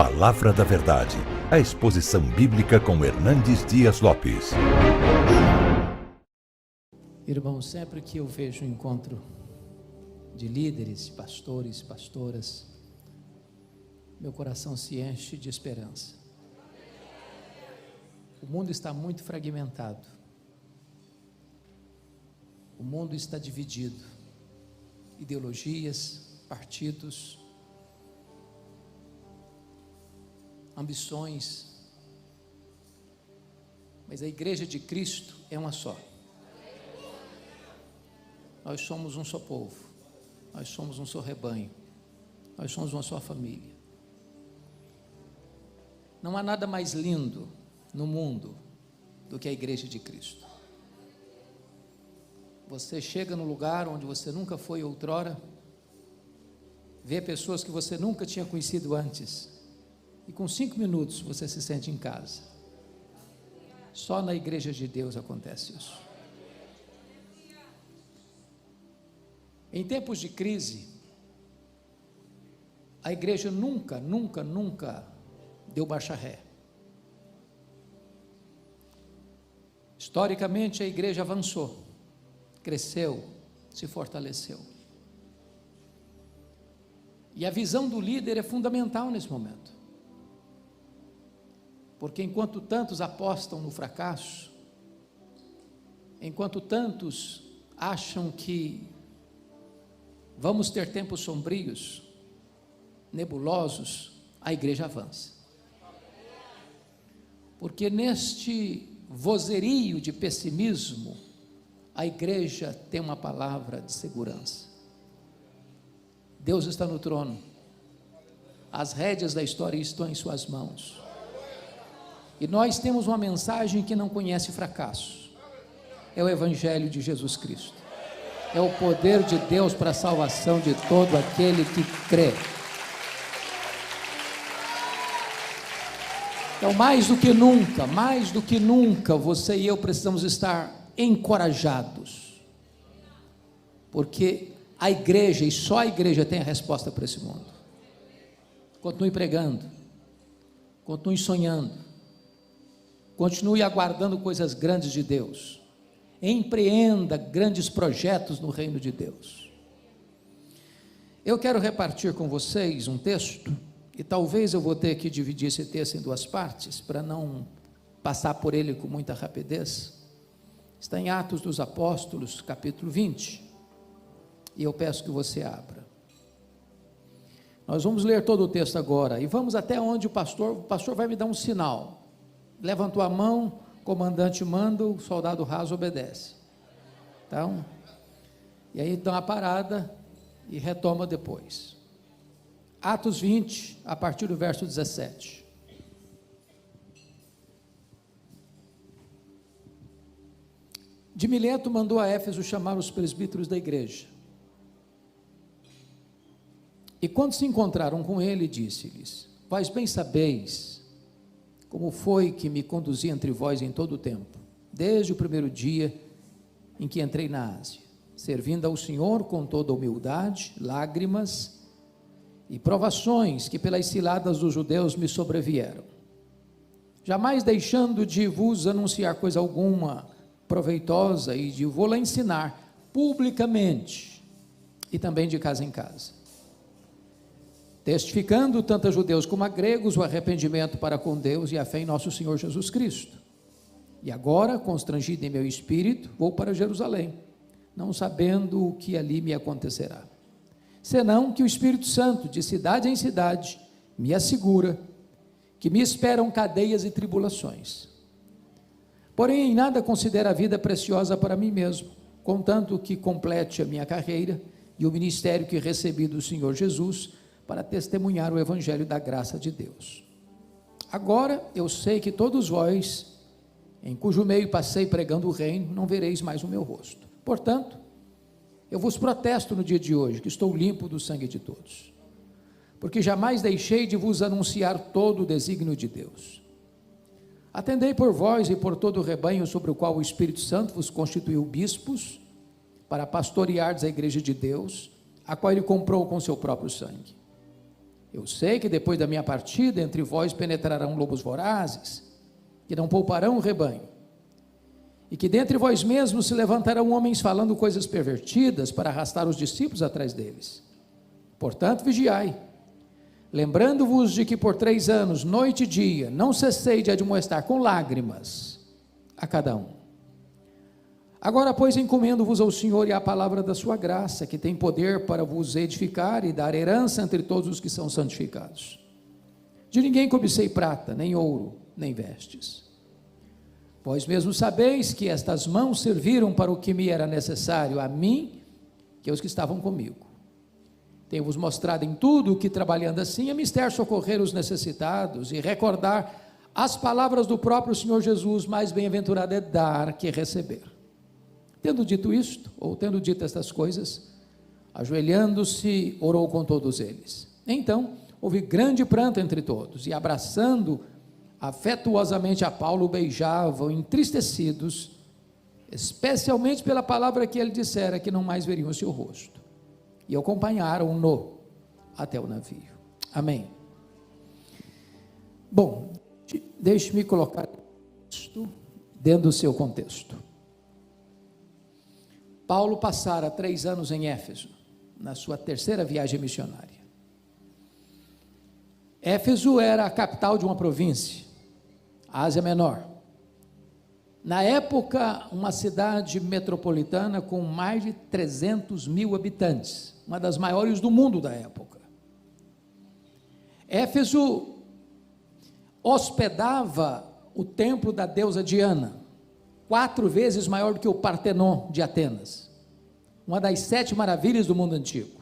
Palavra da Verdade, a exposição bíblica com Hernandes Dias Lopes. Irmãos, sempre que eu vejo um encontro de líderes, pastores, pastoras, meu coração se enche de esperança. O mundo está muito fragmentado. O mundo está dividido. Ideologias, partidos, ambições. Mas a Igreja de Cristo é uma só. Nós somos um só povo. Nós somos um só rebanho. Nós somos uma só família. Não há nada mais lindo no mundo do que a Igreja de Cristo. Você chega num lugar onde você nunca foi outrora, vê pessoas que você nunca tinha conhecido antes, e com 5 minutos você se sente em casa. Só na Igreja de Deus acontece isso. Em tempos de crise, a igreja nunca deu marcha ré. Historicamente, a igreja avançou, cresceu, se fortaleceu. E a visão do líder é fundamental nesse momento. Porque enquanto tantos apostam no fracasso, enquanto tantos acham que vamos ter tempos sombrios, nebulosos, a igreja avança. Porque neste vozerio de pessimismo, a igreja tem uma palavra de segurança. Deus está no trono. As rédeas da história estão em suas mãos. E nós temos uma mensagem que não conhece fracasso. É o Evangelho de Jesus Cristo. É o poder de Deus para a salvação de todo aquele que crê. Então, mais do que nunca, você e eu precisamos estar encorajados. Porque a igreja, e só a igreja tem a resposta para esse mundo. Continue pregando, continue sonhando, continue aguardando coisas grandes de Deus. Empreenda grandes projetos no reino de Deus. Eu quero repartir com vocês um texto, e talvez eu vou ter que dividir esse texto em 2 partes, para não passar por ele com muita rapidez. Está em Atos dos Apóstolos, capítulo 20, e eu peço que você abra. Nós vamos ler todo o texto agora, e vamos até onde o pastor vai me dar um sinal. Levantou a mão, comandante manda, o soldado raso obedece. Então, e aí dá uma parada e retoma depois. Atos 20, a partir do verso 17. De Mileto mandou a Éfeso chamar os presbíteros da igreja. E quando se encontraram com ele, disse-lhes: vós bem sabeis como foi que me conduzi entre vós em todo o tempo, desde o primeiro dia em que entrei na Ásia, servindo ao Senhor com toda humildade, lágrimas e provações que pelas ciladas dos judeus me sobrevieram, jamais deixando de vos anunciar coisa alguma proveitosa e de vou-la ensinar publicamente e também de casa em casa, testificando tanto a judeus como a gregos o arrependimento para com Deus e a fé em nosso Senhor Jesus Cristo. E agora, constrangido em meu espírito, vou para Jerusalém, não sabendo o que ali me acontecerá, senão que o Espírito Santo, de cidade em cidade, me assegura que me esperam cadeias e tribulações. Porém, em nada considero a vida preciosa para mim mesmo, contanto que complete a minha carreira e o ministério que recebi do Senhor Jesus, para testemunhar o Evangelho da graça de Deus. Agora eu sei que todos vós, em cujo meio passei pregando o reino, não vereis mais o meu rosto. Portanto, eu vos protesto no dia de hoje, que estou limpo do sangue de todos, porque jamais deixei de vos anunciar todo o desígnio de Deus. Atendei por vós e por todo o rebanho sobre o qual o Espírito Santo vos constituiu bispos, para pastoreardes a igreja de Deus, a qual ele comprou com seu próprio sangue. Eu sei que depois da minha partida, entre vós penetrarão lobos vorazes, que não pouparão o rebanho, e que dentre vós mesmos se levantarão homens falando coisas pervertidas para arrastar os discípulos atrás deles. Portanto, vigiai, lembrando-vos de que por 3 anos, noite e dia, não cessei de admoestar com lágrimas a cada um. Agora, pois, encomendo-vos ao Senhor e à palavra da sua graça, que tem poder para vos edificar e dar herança entre todos os que são santificados. De ninguém cobicei prata, nem ouro, nem vestes. Vós mesmos sabeis que estas mãos serviram para o que me era necessário, a mim, que aos que estavam comigo. Tenho-vos mostrado em tudo que, trabalhando assim, é mister socorrer os necessitados e recordar as palavras do próprio Senhor Jesus: mais bem-aventurado é dar que receber. Tendo dito isto, ou tendo dito estas coisas, ajoelhando-se, orou com todos eles. Então, houve grande pranto entre todos, e abraçando afetuosamente a Paulo, beijavam, entristecidos, especialmente pela palavra que ele dissera, que não mais veriam o seu rosto. E acompanharam-no até o navio. Amém. Bom, deixe-me colocar isto dentro do seu contexto. Paulo passara 3 anos em Éfeso, na sua 3ª viagem missionária. Éfeso era a capital de uma província, a Ásia Menor. Na época, uma cidade metropolitana com mais de 300 mil habitantes, uma das maiores do mundo da época. Éfeso hospedava o templo da deusa Diana, 4 vezes maior do que o Partenon de Atenas, uma das 7 maravilhas do mundo antigo.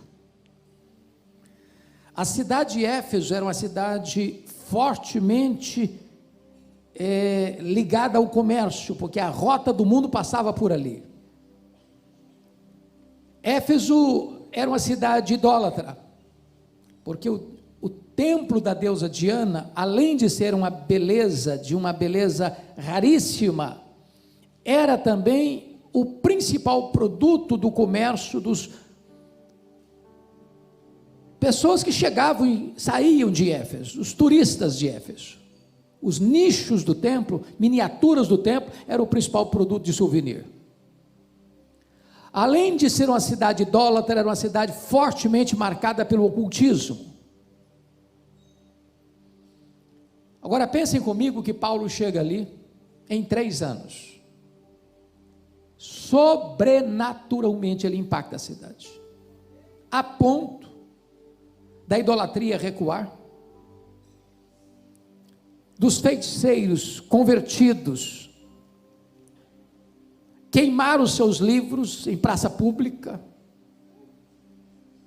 A cidade de Éfeso era uma cidade fortemente ligada ao comércio, porque a rota do mundo passava por ali. Éfeso era uma cidade idólatra, porque o templo da deusa Diana, além de ser uma beleza raríssima, era também o principal produto do comércio dos pessoas que chegavam e saíam de Éfeso, os turistas de Éfeso. Os nichos do templo, miniaturas do templo, era o principal produto de souvenir. Além de ser uma cidade idólatra, era uma cidade fortemente marcada pelo ocultismo. Agora pensem comigo que Paulo chega ali em 3 anos. Sobrenaturalmente ele impacta a cidade, a ponto da idolatria recuar, dos feiticeiros convertidos queimaram os seus livros em praça pública,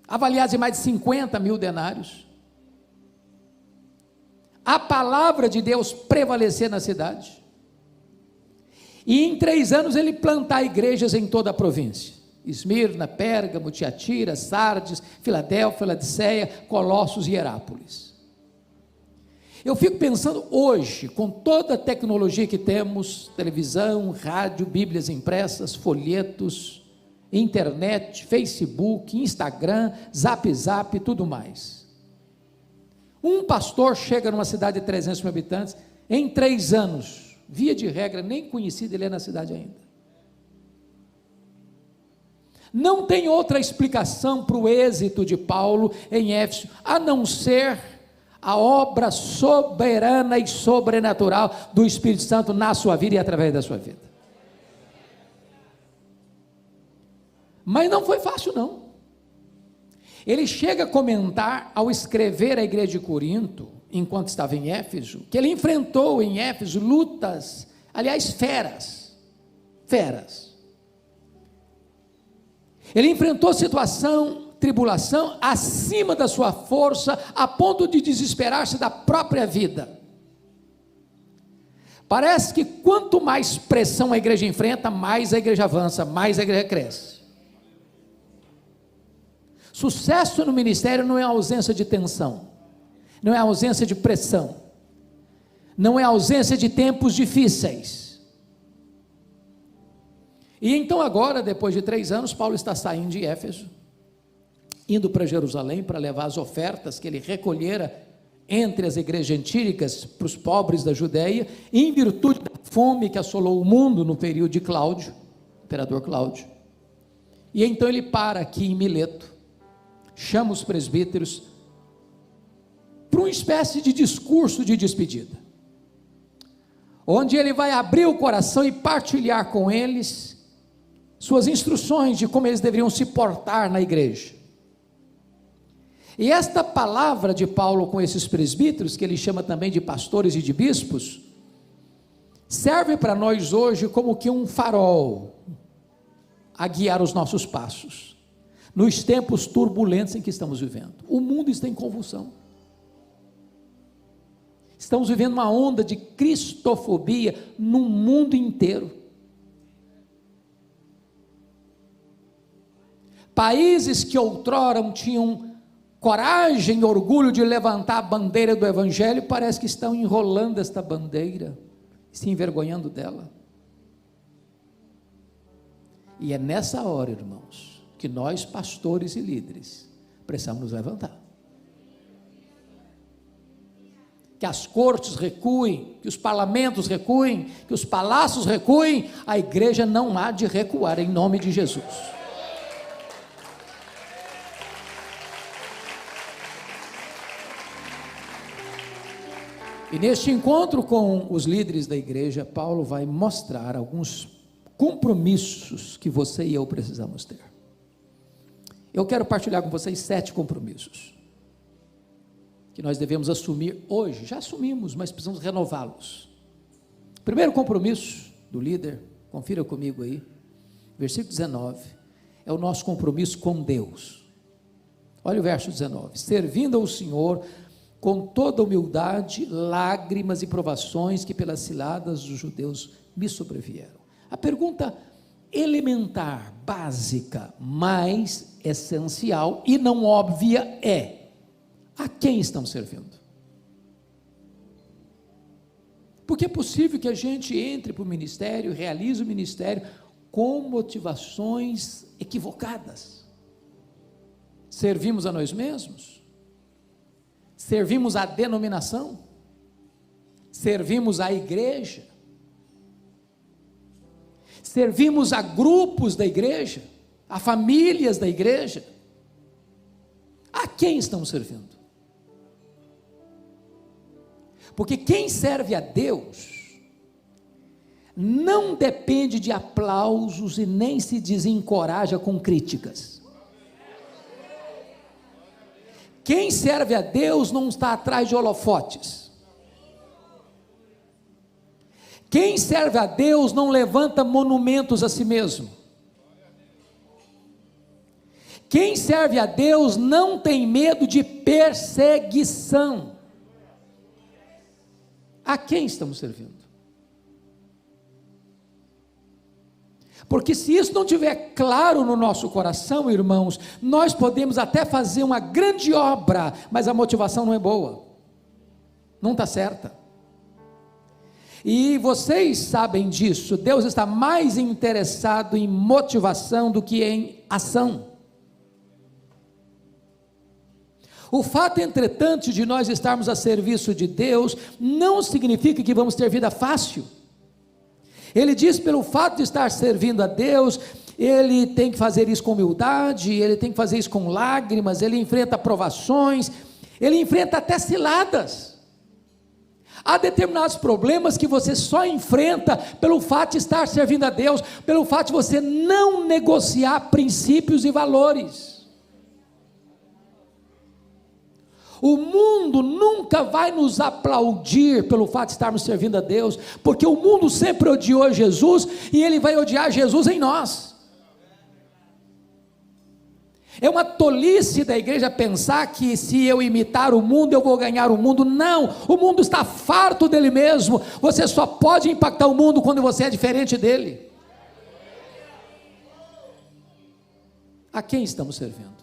avaliados em mais de 50 mil denários, a palavra de Deus prevalecer na cidade, e em 3 anos ele plantar igrejas em toda a província: Esmirna, Pérgamo, Tiatira, Sardes, Filadélfia, Laodiceia, Colossos e Herápolis. Eu fico pensando hoje, com toda a tecnologia que temos, televisão, rádio, bíblias impressas, folhetos, internet, Facebook, Instagram, Zap, tudo mais. Um pastor chega numa cidade de 300 mil habitantes, em 3 anos, via de regra, nem conhecido ele é na cidade ainda. Não tem outra explicação para o êxito de Paulo em Éfeso, a não ser a obra soberana e sobrenatural do Espírito Santo na sua vida e através da sua vida. Mas não foi fácil não. Ele chega a comentar, ao escrever à igreja de Corinto, enquanto estava em Éfeso, que ele enfrentou em Éfeso lutas, aliás, feras. Ele enfrentou situação, tribulação, acima da sua força, a ponto de desesperar-se da própria vida. Parece que quanto mais pressão a igreja enfrenta, mais a igreja avança, mais a igreja cresce. Sucesso no ministério não é ausência de tensão, não é ausência de pressão, não é ausência de tempos difíceis. E então agora, depois de 3 anos, Paulo está saindo de Éfeso, indo para Jerusalém para levar as ofertas que ele recolhera entre as igrejas gentílicas para os pobres da Judéia, em virtude da fome que assolou o mundo no período de Cláudio, imperador Cláudio. E então ele para aqui em Mileto, chama os presbíteros para uma espécie de discurso de despedida, onde ele vai abrir o coração e partilhar com eles suas instruções de como eles deveriam se portar na igreja. E esta palavra de Paulo com esses presbíteros, que ele chama também de pastores e de bispos, serve para nós hoje como que um farol a guiar os nossos passos, nos tempos turbulentos em que estamos vivendo. O mundo está em convulsão, estamos vivendo uma onda de cristofobia no mundo inteiro. Países que outrora tinham coragem e orgulho de levantar a bandeira do Evangelho, parece que estão enrolando esta bandeira, se envergonhando dela. E é nessa hora, irmãos, que nós, pastores e líderes, precisamos nos levantar. Que as cortes recuem, que os parlamentos recuem, que os palácios recuem, a igreja não há de recuar, em nome de Jesus. E neste encontro com os líderes da igreja, Paulo vai mostrar alguns compromissos que você e eu precisamos ter. Eu quero partilhar com vocês 7 compromissos que nós devemos assumir hoje. Já assumimos, mas precisamos renová-los. Primeiro compromisso do líder, confira comigo aí, versículo 19, é o nosso compromisso com Deus. Olha o verso 19: servindo ao Senhor com toda humildade, lágrimas e provações que pelas ciladas dos judeus me sobrevieram. A pergunta elementar, básica, mais essencial e não óbvia é: a quem estamos servindo? Porque é possível que a gente entre para o ministério, realize o ministério com motivações equivocadas. Servimos a nós mesmos? Servimos a denominação? Servimos a igreja? Servimos a grupos da igreja? A famílias da igreja? A quem estamos servindo? Porque quem serve a Deus não depende de aplausos e nem se desencoraja com críticas. Quem serve a Deus não está atrás de holofotes. Quem serve a Deus não levanta monumentos a si mesmo. Quem serve a Deus não tem medo de perseguição. A quem estamos servindo? Porque se isso não estiver claro no nosso coração, irmãos, nós podemos até fazer uma grande obra, mas a motivação não é boa, não está certa. E vocês sabem disso, Deus está mais interessado em motivação do que em ação. O fato, entretanto, de nós estarmos a serviço de Deus, não significa que vamos ter vida fácil. Ele diz, pelo fato de estar servindo a Deus, ele tem que fazer isso com humildade, ele tem que fazer isso com lágrimas, ele enfrenta provações, ele enfrenta até ciladas. Há determinados problemas que você só enfrenta pelo fato de estar servindo a Deus, pelo fato de você não negociar princípios e valores. O mundo nunca vai nos aplaudir pelo fato de estarmos servindo a Deus, porque o mundo sempre odiou Jesus, e ele vai odiar Jesus em nós. É uma tolice da igreja pensar que se eu imitar o mundo, eu vou ganhar o mundo. Não, o mundo está farto dele mesmo. Você só pode impactar o mundo quando você é diferente dele. A quem estamos servindo?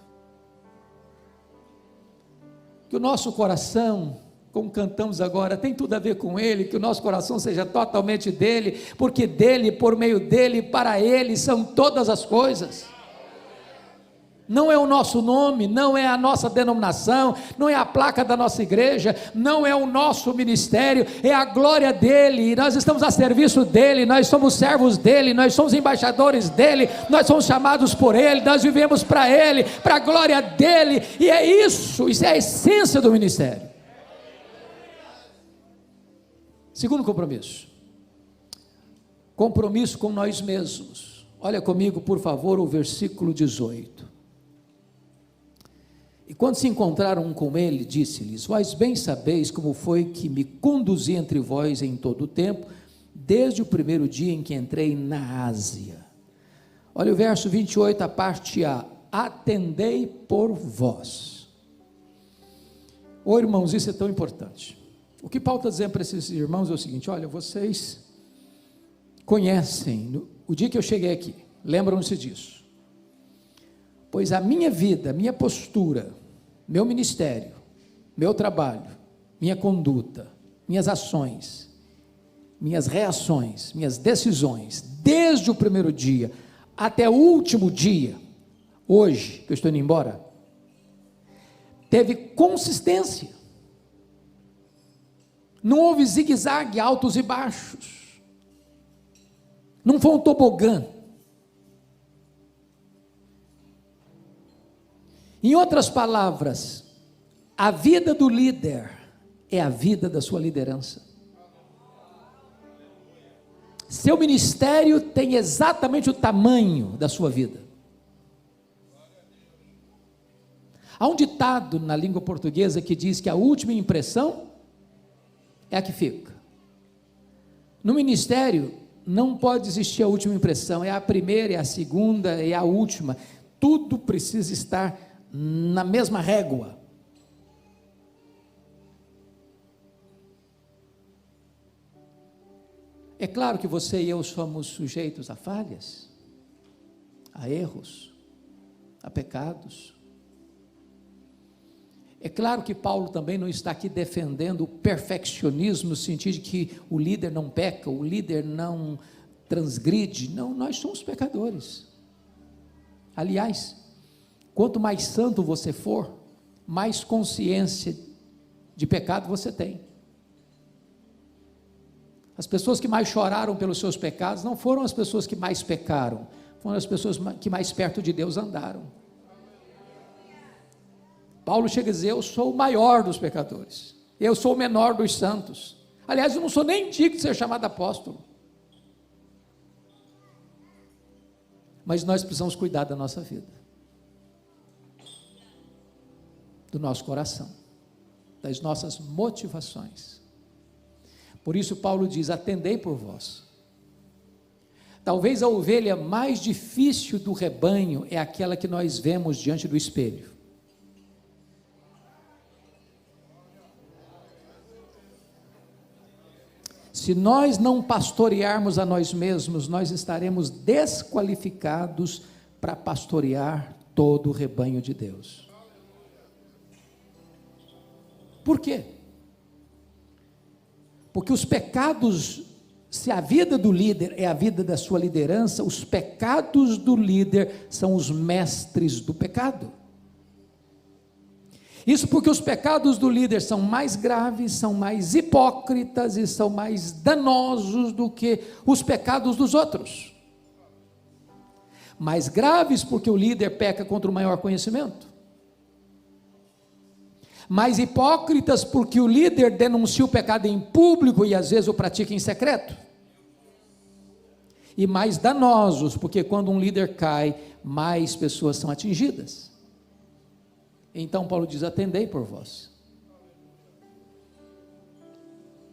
Que o nosso coração, como cantamos agora, tem tudo a ver com Ele, que o nosso coração seja totalmente dEle, porque dEle, por meio dEle, para Ele são todas as coisas. Não é o nosso nome, não é a nossa denominação, não é a placa da nossa igreja, não é o nosso ministério, é a glória dele, nós estamos a serviço dele, nós somos servos dele, nós somos embaixadores dele, nós somos chamados por ele, nós vivemos para ele, para a glória dele, e é isso é a essência do ministério. Segundo compromisso, compromisso com nós mesmos. Olha comigo, por favor, o versículo 18. E quando se encontraram com ele, disse-lhes: vós bem sabeis como foi que me conduzi entre vós em todo o tempo, desde o primeiro dia em que entrei na Ásia. Olha o verso 28, a parte A: atendei por vós. Ô irmãos, isso é tão importante. O que Paulo está dizendo para esses irmãos é o seguinte: olha, vocês conhecem, o dia que eu cheguei aqui, lembram-se disso, pois a minha vida, minha postura, meu ministério, meu trabalho, minha conduta, minhas ações, minhas reações, minhas decisões, desde o primeiro dia até o último dia, hoje, que eu estou indo embora, teve consistência, não houve zigue-zague, altos e baixos, não foi um tobogã. Em outras palavras, a vida do líder é a vida da sua liderança. Seu ministério tem exatamente o tamanho da sua vida. Há um ditado na língua portuguesa que diz que a última impressão é a que fica. No ministério, não pode existir a última impressão, é a primeira, é a segunda, é a última. Tudo precisa estar na mesma régua. É claro que você e eu somos sujeitos a falhas, a erros, a pecados. É claro que Paulo também não está aqui defendendo o perfeccionismo, no sentido de que o líder não peca, o líder não transgride. Não, nós somos pecadores. Aliás, quanto mais santo você for, mais consciência de pecado você tem. As pessoas que mais choraram pelos seus pecados não foram as pessoas que mais pecaram, foram as pessoas que mais perto de Deus andaram. Paulo chega a dizer: eu sou o maior dos pecadores, eu sou o menor dos santos. Aliás, eu não sou nem digno de ser chamado apóstolo. Mas nós precisamos cuidar da nossa vida, do nosso coração, das nossas motivações. Por isso Paulo diz: atendei por vós. Talvez a ovelha mais difícil do rebanho é aquela que nós vemos diante do espelho. Se nós não pastorearmos a nós mesmos, nós estaremos desqualificados para pastorear todo o rebanho de Deus. Por quê? Porque os pecados, se a vida do líder é a vida da sua liderança, os pecados do líder são os mestres do pecado. Isso porque os pecados do líder são mais graves, são mais hipócritas e são mais danosos do que os pecados dos outros. Mais graves porque o líder peca contra o maior conhecimento. Mais hipócritas porque o líder denuncia o pecado em público e às vezes o pratica em secreto. E mais danosos porque quando um líder cai, mais pessoas são atingidas. Então Paulo diz: atendei por vós.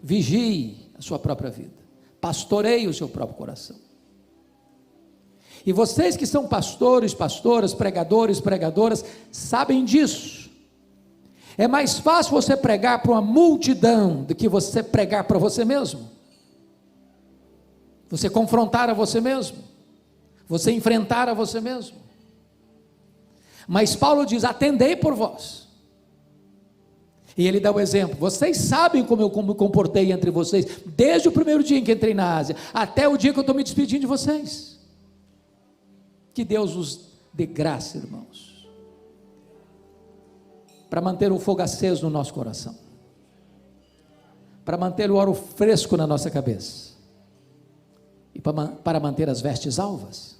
Vigie a sua própria vida, pastoreie o seu próprio coração. E vocês que são pastores, pastoras, pregadores, pregadoras, sabem disso. É mais fácil você pregar para uma multidão do que você pregar para você mesmo. Você confrontar a você mesmo, você enfrentar a você mesmo. Mas Paulo diz: atendei por vós. E ele dá o exemplo: vocês sabem como eu me comportei entre vocês, desde o primeiro dia em que entrei na Ásia, até o dia que eu estou me despedindo de vocês. Que Deus os dê graça, irmãos, para manter o fogo aceso no nosso coração, para manter o óleo fresco na nossa cabeça, e para manter as vestes alvas.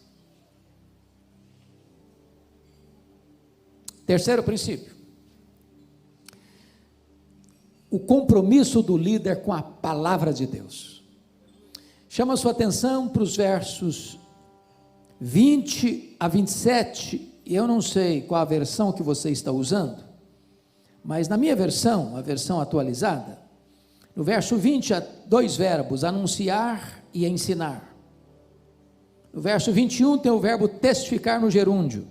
Terceiro princípio: o compromisso do líder com a palavra de Deus. Chama a sua atenção para os versos 20 a 27, e eu não sei qual a versão que você está usando, mas na minha versão, a versão atualizada, no verso 20 há dois verbos, anunciar e ensinar. No verso 21 tem o verbo testificar no gerúndio.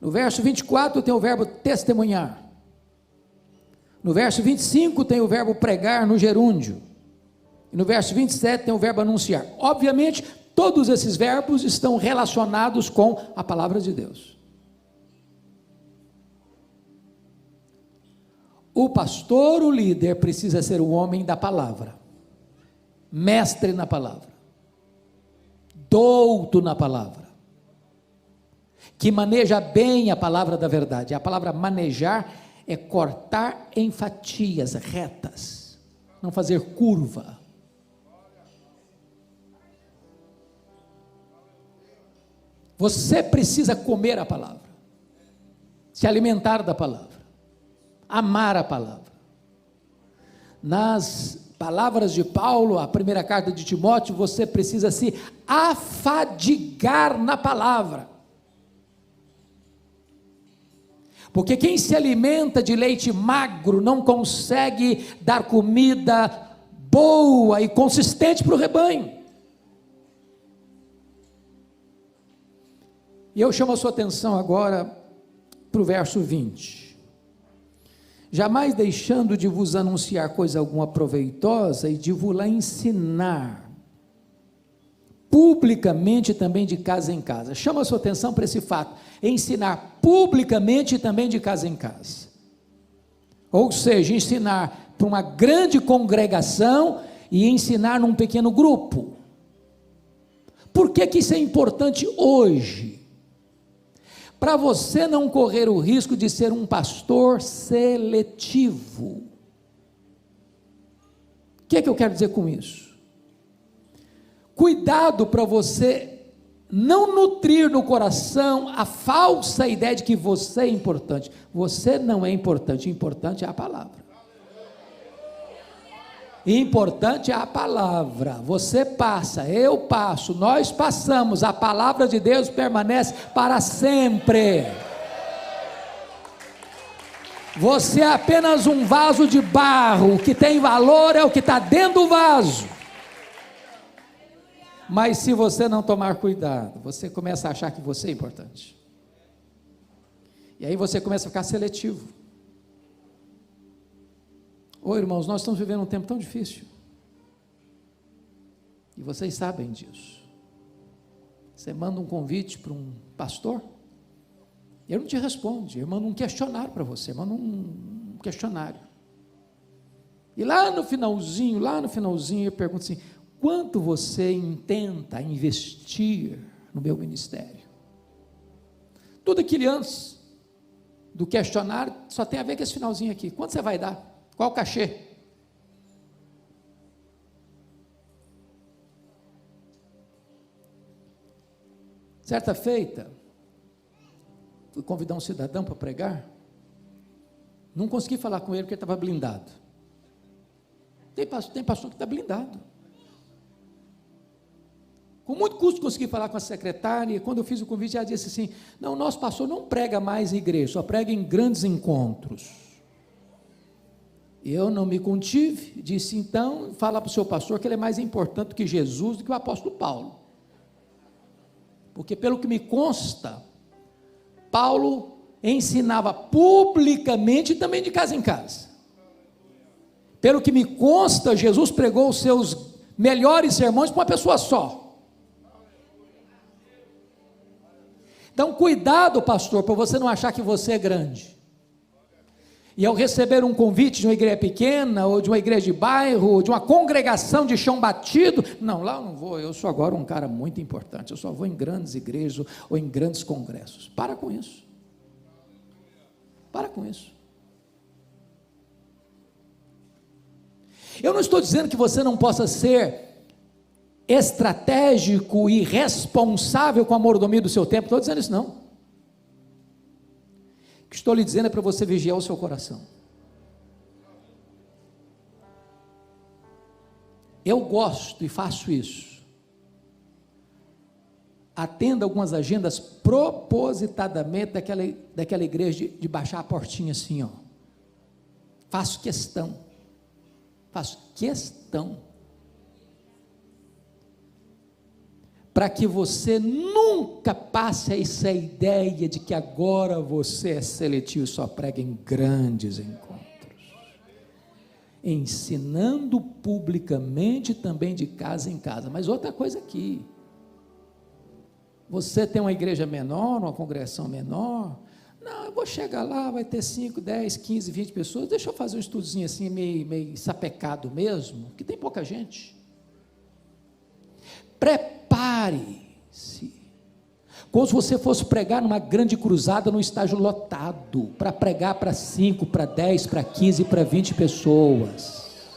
No verso 24 tem o verbo testemunhar. No verso 25 tem o verbo pregar no gerúndio. E no verso 27 tem o verbo anunciar. Obviamente, todos esses verbos estão relacionados com a palavra de Deus. O pastor, o líder, precisa ser o homem da palavra, mestre na palavra, douto na palavra, que maneja bem a palavra da verdade. A palavra manejar é cortar em fatias retas, não fazer curva. Você precisa comer a palavra, se alimentar da palavra, amar a palavra. Nas palavras de Paulo, a primeira carta de Timóteo, você precisa se afadigar na palavra. Porque quem se alimenta de leite magro não consegue dar comida boa e consistente para o rebanho. E eu chamo a sua atenção agora para o verso 20. Jamais deixando de vos anunciar coisa alguma proveitosa e de vos-la ensinar, publicamente também de casa em casa. Chama a sua atenção para esse fato, ensinar publicamente também de casa em casa. Ou seja, ensinar para uma grande congregação e ensinar num pequeno grupo. Por que que isso é importante hoje? Para você não correr o risco de ser um pastor seletivo. O que é que eu quero dizer com isso? Cuidado para você não nutrir no coração a falsa ideia de que você é importante. Você não é importante, importante é a palavra. Importante é a palavra. Você passa, eu passo, nós passamos, a palavra de Deus permanece para sempre. Você é apenas um vaso de barro, o que tem valor é o que está dentro do vaso. Mas se você não tomar cuidado, você começa a achar que você é importante. E aí você começa a ficar seletivo. Ô irmãos, nós estamos vivendo um tempo tão difícil, e vocês sabem disso. Você manda um convite para um pastor, ele não te responde, ele manda um questionário para você, manda um questionário, e lá no finalzinho, ele pergunta assim: quanto você intenta investir no meu ministério? Tudo aquilo antes do questionário só tem a ver com esse finalzinho aqui. Quanto você vai dar? Qual o cachê? Certa feita, fui convidar um cidadão para pregar, não consegui falar com ele porque ele estava blindado. Tem pastor que está blindado. Com muito custo consegui falar com a secretária, e quando eu fiz o convite, ela disse assim: não, o nosso pastor não prega mais em igreja, só prega em grandes encontros. Eu não me contive, disse: então, fala para o seu pastor que ele é mais importante do que Jesus, do que o apóstolo Paulo. Porque pelo que me consta, Paulo ensinava publicamente e também de casa em casa. Pelo que me consta, Jesus pregou os seus melhores sermões para uma pessoa só. Então, cuidado, pastor, para você não achar que você é grande. E ao receber um convite de uma igreja pequena, ou de uma igreja de bairro, ou de uma congregação de chão batido, não, lá eu não vou, eu sou agora um cara muito importante, eu só vou em grandes igrejas, ou em grandes congressos. Para com isso. Para com isso. Eu não estou dizendo que você não possa ser estratégico e responsável com a mordomia do seu tempo, estou dizendo isso não. O que estou lhe dizendo é para você vigiar o seu coração. Eu gosto e faço isso. Atendo algumas agendas propositadamente daquela igreja de baixar a portinha assim, ó. Faço questão. Para que você nunca passe essa ideia de que agora você é seletivo e só prega em grandes encontros. Ensinando publicamente também de casa em casa. Mas outra coisa aqui, você tem uma igreja menor, uma congregação menor, não, eu vou chegar lá, vai ter 5, 10, 15, 20 pessoas, deixa eu fazer um estudozinho assim, meio sapecado mesmo, que tem pouca gente. Prepare-se, como se você fosse pregar numa grande cruzada, num estágio lotado, para pregar para 5, para 10, para 15, para 20 pessoas.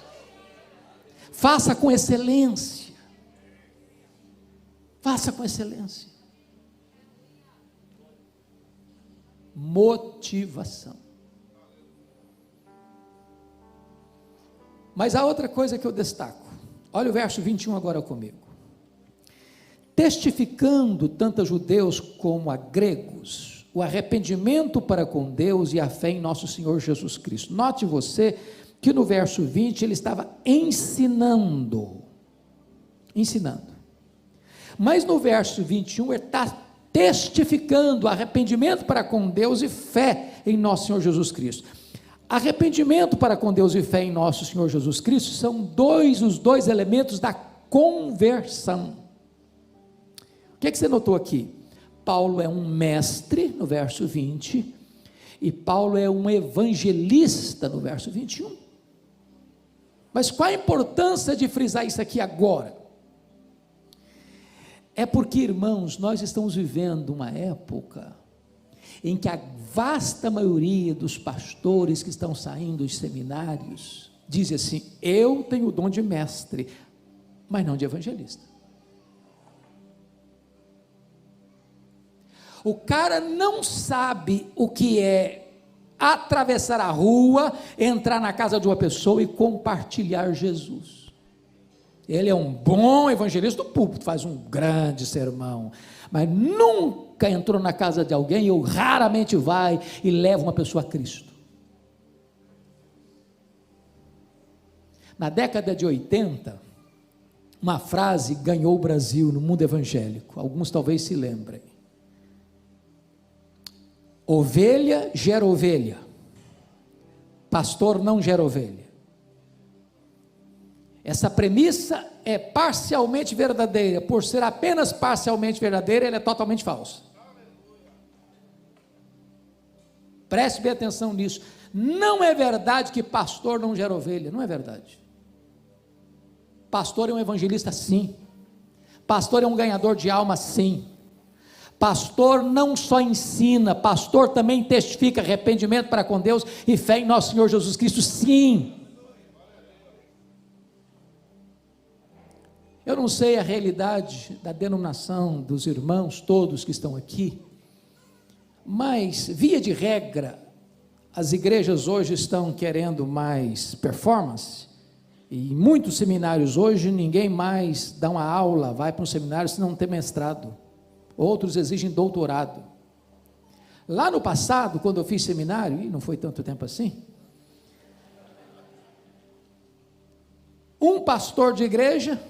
Faça com excelência. Faça com excelência. Motivação. Mas há outra coisa que eu destaco. Olha o verso 21 agora comigo. Testificando tanto a judeus como a gregos, o arrependimento para com Deus e a fé em nosso Senhor Jesus Cristo. Note você que no verso 20 ele estava ensinando. Mas no verso 21 ele está testificando arrependimento para com Deus e fé em nosso Senhor Jesus Cristo. Arrependimento para com Deus e fé em nosso Senhor Jesus Cristo são os dois elementos da conversão. O que você notou aqui? Paulo é um mestre no verso 20 e Paulo é um evangelista no verso 21. Mas qual a importância de frisar isso aqui agora? É porque, irmãos, nós estamos vivendo uma época em que a vasta maioria dos pastores que estão saindo dos seminários diz assim: eu tenho o dom de mestre, mas não de evangelista. O cara não sabe o que é atravessar a rua, entrar na casa de uma pessoa e compartilhar Jesus. Ele é um bom evangelista do púlpito, faz um grande sermão, mas nunca entrou na casa de alguém, ou raramente vai e leva uma pessoa a Cristo. Na década de 80, uma frase ganhou o Brasil no mundo evangélico, alguns talvez se lembrem: ovelha gera ovelha, pastor não gera ovelha. Essa premissa é parcialmente verdadeira. Por ser apenas parcialmente verdadeira, ela é totalmente falsa. Preste bem atenção nisso. Não é verdade que pastor não gera ovelha. Não é verdade. Pastor é um evangelista, sim. Pastor é um ganhador de alma, sim. Pastor não só ensina, pastor também testifica arrependimento para com Deus e fé em nosso Senhor Jesus Cristo, sim. Eu não sei a realidade da denominação dos irmãos todos que estão aqui, mas via de regra, as igrejas hoje estão querendo mais performance, e em muitos seminários hoje ninguém mais dá uma aula, vai para um seminário se não tem mestrado, outros exigem doutorado. Lá no passado, quando eu fiz seminário, e não foi tanto tempo assim, um pastor de igreja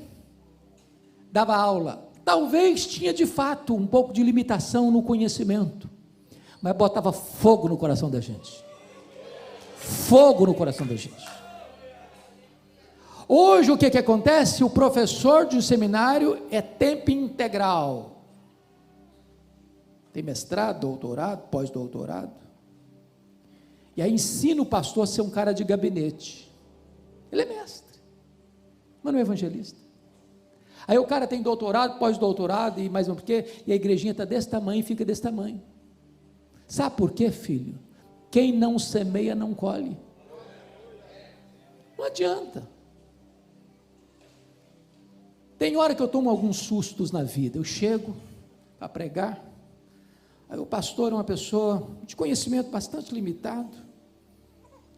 dava aula, talvez tinha de fato um pouco de limitação no conhecimento, mas botava fogo no coração da gente, fogo no coração da gente. Hoje o que acontece? O professor de um seminário é tempo integral, tem mestrado, doutorado, pós-doutorado, e aí ensina o pastor a ser um cara de gabinete. Ele é mestre, mas não é evangelista. Aí o cara tem doutorado, pós-doutorado, e mais um porque, e a igrejinha está desse tamanho e fica desse tamanho. Sabe por quê, filho? Quem não semeia não colhe. Não adianta. Tem hora que eu tomo alguns sustos na vida. Eu chego para pregar, aí o pastor é uma pessoa de conhecimento bastante limitado.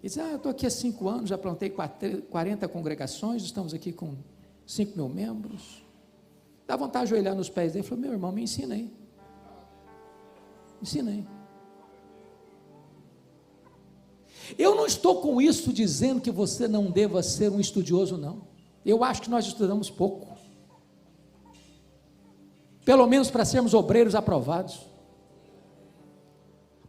Ele diz: eu estou aqui há 5 anos, já plantei 40 congregações, estamos aqui com 5 mil membros. Dá vontade de ajoelhar nos pés dele. Ele falou: meu irmão, me ensina aí. Ensina aí. Eu não estou com isso dizendo que você não deva ser um estudioso, não. Eu acho que nós estudamos pouco. Pelo menos para sermos obreiros aprovados.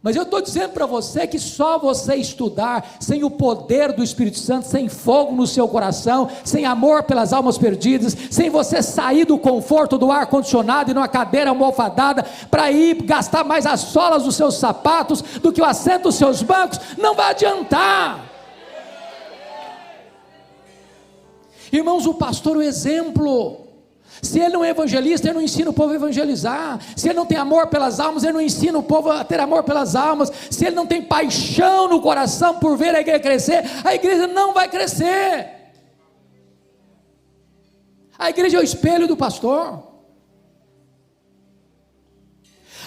Mas eu estou dizendo para você que só você estudar, sem o poder do Espírito Santo, sem fogo no seu coração, sem amor pelas almas perdidas, sem você sair do conforto do ar-condicionado e numa cadeira almofadada, para ir gastar mais as solas dos seus sapatos, do que o assento dos seus bancos, não vai adiantar. Irmãos, o pastor é o exemplo. Se ele não é evangelista, ele não ensina o povo a evangelizar. Se ele não tem amor pelas almas, ele não ensina o povo a ter amor pelas almas. Se ele não tem paixão no coração por ver a igreja crescer, a igreja não vai crescer. A igreja é o espelho do pastor.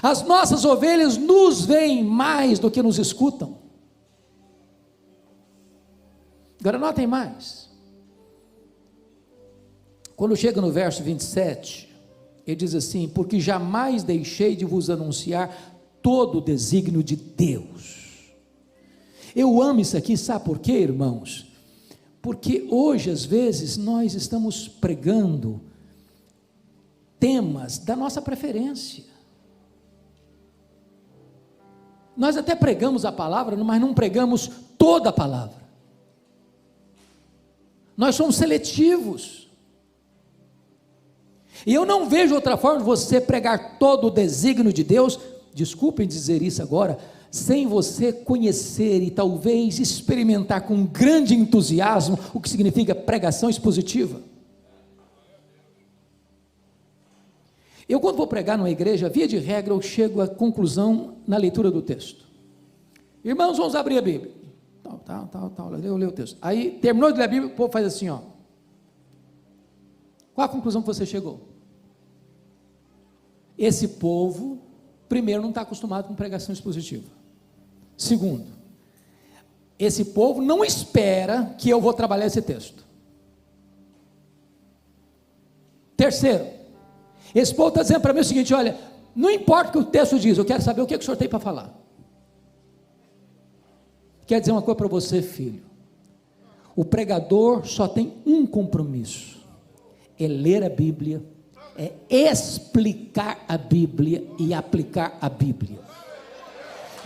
As nossas ovelhas nos veem mais do que nos escutam. Agora notem mais. Quando chega no verso 27, ele diz assim: porque jamais deixei de vos anunciar todo o desígnio de Deus. Eu amo isso aqui, sabe por quê, irmãos? Porque hoje, às vezes, nós estamos pregando temas da nossa preferência. Nós até pregamos a palavra, mas não pregamos toda a palavra. Nós somos seletivos. E eu não vejo outra forma de você pregar todo o desígnio de Deus, desculpem dizer isso agora, sem você conhecer e talvez experimentar com grande entusiasmo o que significa pregação expositiva. Eu, quando vou pregar numa igreja, via de regra, eu chego à conclusão na leitura do texto. Irmãos, vamos abrir a Bíblia. Eu leio o texto. Aí, terminou de ler a Bíblia, o povo faz assim, ó. Qual a conclusão que você chegou? Esse povo, primeiro, não está acostumado com pregação expositiva. Segundo, esse povo não espera que eu vou trabalhar esse texto. Terceiro, esse povo está dizendo para mim o seguinte: olha, não importa o que o texto diz, eu quero saber o que o senhor tem para falar. Quer dizer uma coisa para você, filho: o pregador só tem um compromisso, é ler a Bíblia, é explicar a Bíblia e aplicar a Bíblia.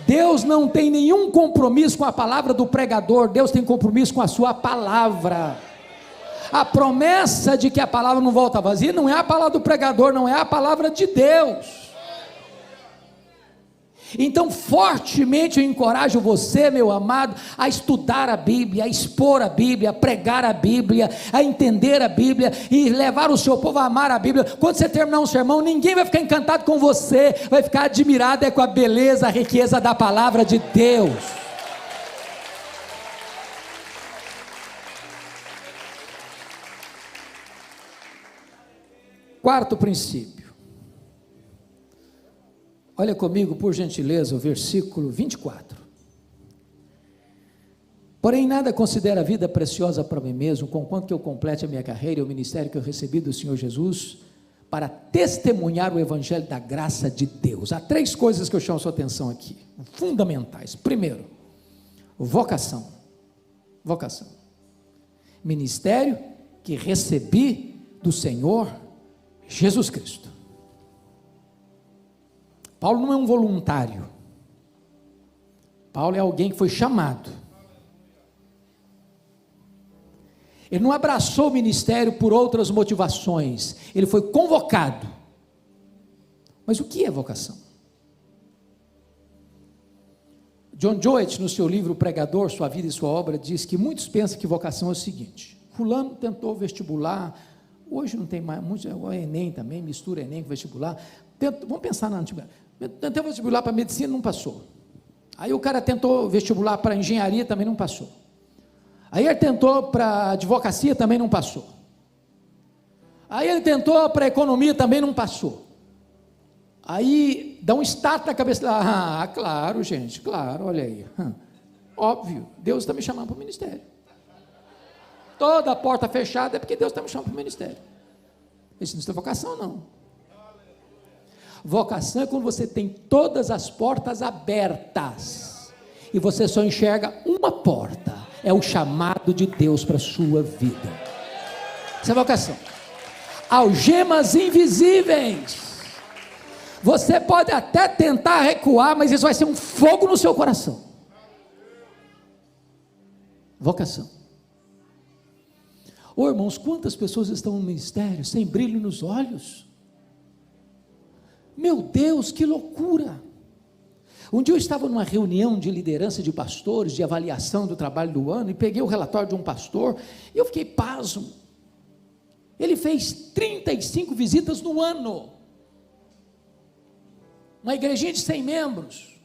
Deus não tem nenhum compromisso com a palavra do pregador, Deus tem compromisso com a sua palavra. A promessa de que a palavra não volta vazia não é a palavra do pregador, não é a palavra de Deus. Então, fortemente eu encorajo você, meu amado, a estudar a Bíblia, a expor a Bíblia, a pregar a Bíblia, a entender a Bíblia e levar o seu povo a amar a Bíblia. Quando você terminar um sermão, ninguém vai ficar encantado com você, vai ficar admirado com a beleza, a riqueza da palavra de Deus. Quarto princípio. Olha comigo, por gentileza, o versículo 24. Porém, nada considero a vida preciosa para mim mesmo, conquanto que eu complete a minha carreira e o ministério que eu recebi do Senhor Jesus, para testemunhar o evangelho da graça de Deus. Há 3 coisas que eu chamo a sua atenção aqui, fundamentais. Primeiro, vocação. Vocação. Ministério que recebi do Senhor Jesus Cristo. Paulo não é um voluntário. Paulo é alguém que foi chamado. Ele não abraçou o ministério por outras motivações. Ele foi convocado. Mas o que é vocação? John Joett, no seu livro Pregador, Sua Vida e Sua Obra, diz que muitos pensam que vocação é o seguinte: fulano tentou vestibular, hoje não tem mais, o Enem também, mistura Enem com vestibular. Vamos pensar na antigüedade. Tentei vestibular para medicina, não passou. Aí o cara tentou vestibular para engenharia, também não passou. Aí ele tentou para advocacia, também não passou. Aí ele tentou para economia, também não passou. Aí dá um start na cabeça dela. Claro, gente, claro, olha aí. Óbvio, Deus está me chamando para o ministério. Toda a porta fechada é porque Deus está me chamando para o ministério. Isso não é vocação, não. Vocação é quando você tem todas as portas abertas e você só enxerga uma porta. É o chamado de Deus para a sua vida. Isso é vocação. Algemas invisíveis. Você pode até tentar recuar, mas isso vai ser um fogo no seu coração. Vocação. Ô irmãos, quantas pessoas estão no ministério sem brilho nos olhos? Meu Deus, que loucura! Um dia eu estava numa reunião de liderança de pastores, de avaliação do trabalho do ano, e peguei o relatório de um pastor, e eu fiquei pasmo. Ele fez 35 visitas no ano. Uma igrejinha de 100 membros.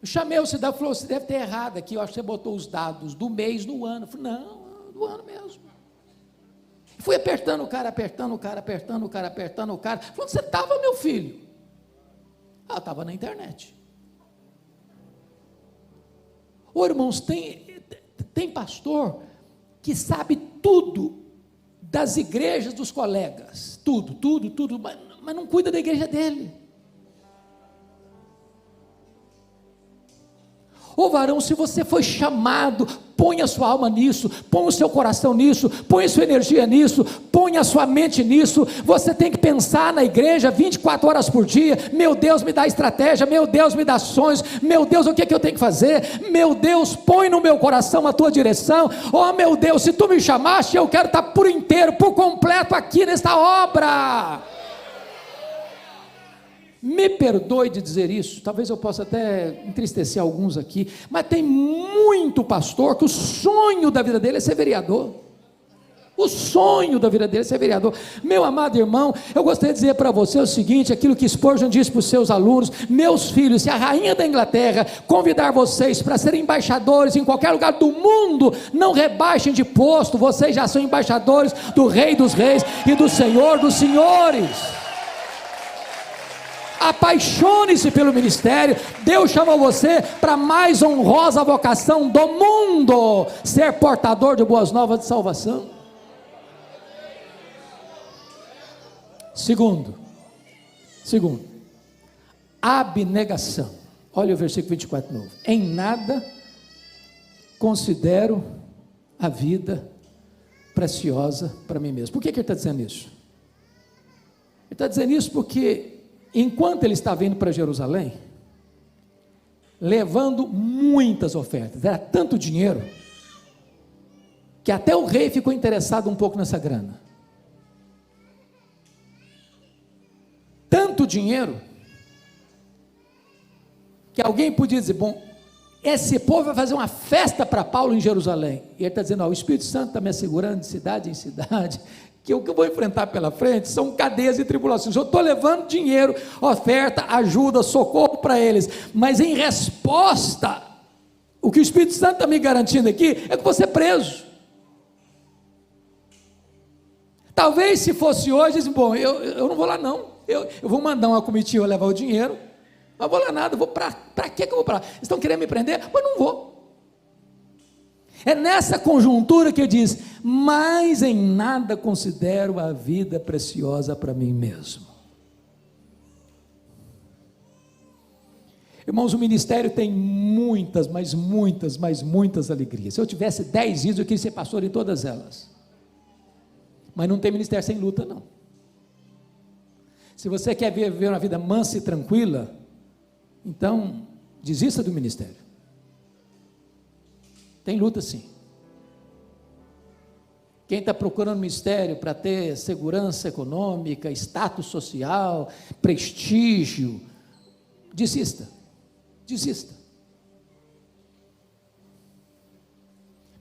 Eu chamei o cidadão e falou: você deve ter errado aqui, eu acho que você botou os dados do mês no ano. Eu falei: não, do ano mesmo. Fui apertando o cara. Falando: onde você estava, meu filho? Eu estava na internet. Ô irmãos, tem pastor que sabe tudo das igrejas dos colegas, tudo, mas não cuida da igreja dele. Ô varão, se você foi chamado, põe a sua alma nisso, põe o seu coração nisso, põe a sua energia nisso, põe a sua mente nisso. Você tem que pensar na igreja 24 horas por dia. Meu Deus, me dá estratégia, meu Deus, me dá sonhos, meu Deus, o que é que eu tenho que fazer? Meu Deus, põe no meu coração a tua direção. Oh meu Deus, se tu me chamaste, eu quero estar por inteiro, por completo aqui nesta obra. Me perdoe de dizer isso, talvez eu possa até entristecer alguns aqui, mas tem muito pastor que o sonho da vida dele é ser vereador. O sonho da vida dele é ser vereador. Meu amado irmão, eu gostaria de dizer para você o seguinte: aquilo que Spurgeon disse para os seus alunos: meus filhos, se a rainha da Inglaterra convidar vocês para serem embaixadores em qualquer lugar do mundo, não rebaixem de posto, vocês já são embaixadores do Rei dos Reis e do Senhor dos Senhores. Apaixone-se pelo ministério. Deus chamou você para a mais honrosa vocação do mundo: ser portador de boas novas de salvação. Segundo, abnegação. Olha o versículo 24 novo. Em nada considero a vida preciosa para mim mesmo. Por que ele está dizendo isso? Ele está dizendo isso porque enquanto ele estava indo para Jerusalém, levando muitas ofertas, era tanto dinheiro, que até o rei ficou interessado um pouco nessa grana. Tanto dinheiro, que alguém podia dizer: bom, esse povo vai fazer uma festa para Paulo em Jerusalém. E ele está dizendo: o Espírito Santo está me assegurando de cidade em cidade, que o que eu vou enfrentar pela frente são cadeias e tribulações. Eu estou levando dinheiro, oferta, ajuda, socorro para eles, mas em resposta, o que o Espírito Santo está me garantindo aqui é que vou ser preso. Talvez se fosse hoje, bom, eu não vou lá não, eu vou mandar uma comitiva levar o dinheiro, mas vou lá nada, vou para que eu vou para lá? Vocês estão querendo me prender? Mas não vou. É nessa conjuntura que ele diz: mas em nada considero a vida preciosa para mim mesmo. Irmãos, o ministério tem muitas alegrias. Se eu tivesse 10 vidas, eu queria ser pastor em todas elas. Mas não tem ministério sem luta, não. Se você quer viver uma vida mansa e tranquila, então desista do ministério. Tem luta sim. Quem está procurando ministério para ter segurança econômica, status social, prestígio, desista.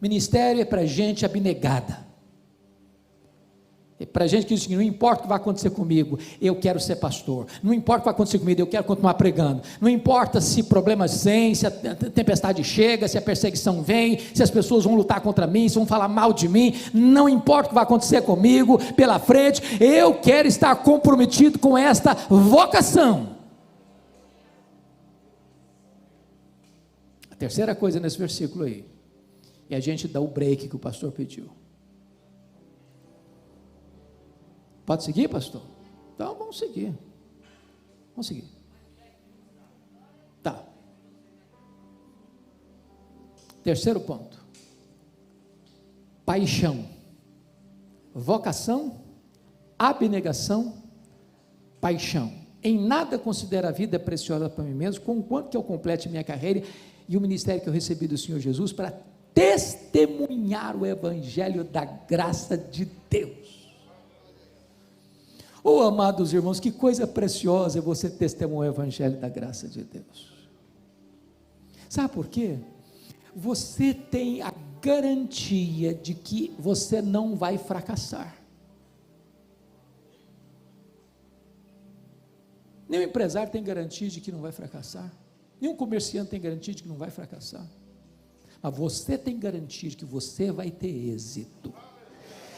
Ministério é para gente abnegada. Para a gente que diz que não importa o que vai acontecer comigo, eu quero ser pastor. Não importa o que vai acontecer comigo, eu quero continuar pregando. Não importa se problemas vêm, se a tempestade chega, se a perseguição vem, se as pessoas vão lutar contra mim, se vão falar mal de mim. Não importa o que vai acontecer comigo pela frente, eu quero estar comprometido com esta vocação. A terceira coisa nesse versículo aí, e a gente dá o break que o pastor pediu. Pode seguir, pastor? Então vamos seguir. Vamos seguir. Tá. Terceiro ponto. Paixão. Vocação, abnegação, paixão. Em nada considero a vida preciosa para mim mesmo, conquanto que eu complete minha carreira e o ministério que eu recebi do Senhor Jesus para testemunhar o evangelho da graça de Deus. Oh, amados irmãos, que coisa preciosa é você testemunhar o evangelho da graça de Deus. Sabe por quê? Você tem a garantia de que você não vai fracassar. Nenhum empresário tem garantia de que não vai fracassar. Nenhum comerciante tem garantia de que não vai fracassar. Mas você tem garantia de que você vai ter êxito.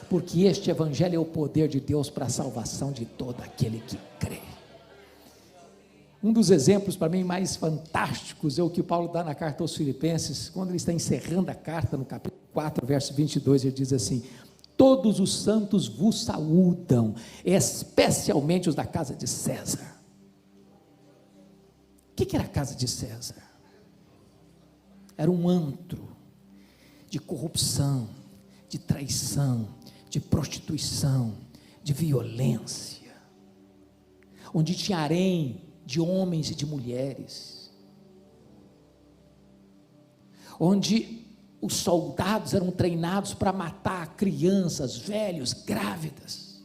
Porque este evangelho é o poder de Deus para a salvação de todo aquele que crê. Um dos exemplos para mim mais fantásticos é o que Paulo dá na carta aos Filipenses, quando ele está encerrando a carta no capítulo 4, verso 22, ele diz assim: todos os santos vos saúdam, especialmente os da casa de César. O que era a casa de César? Era um antro de corrupção, de traição, de prostituição, de violência, onde tinha harém de homens e de mulheres, onde os soldados eram treinados para matar crianças, velhos, grávidas.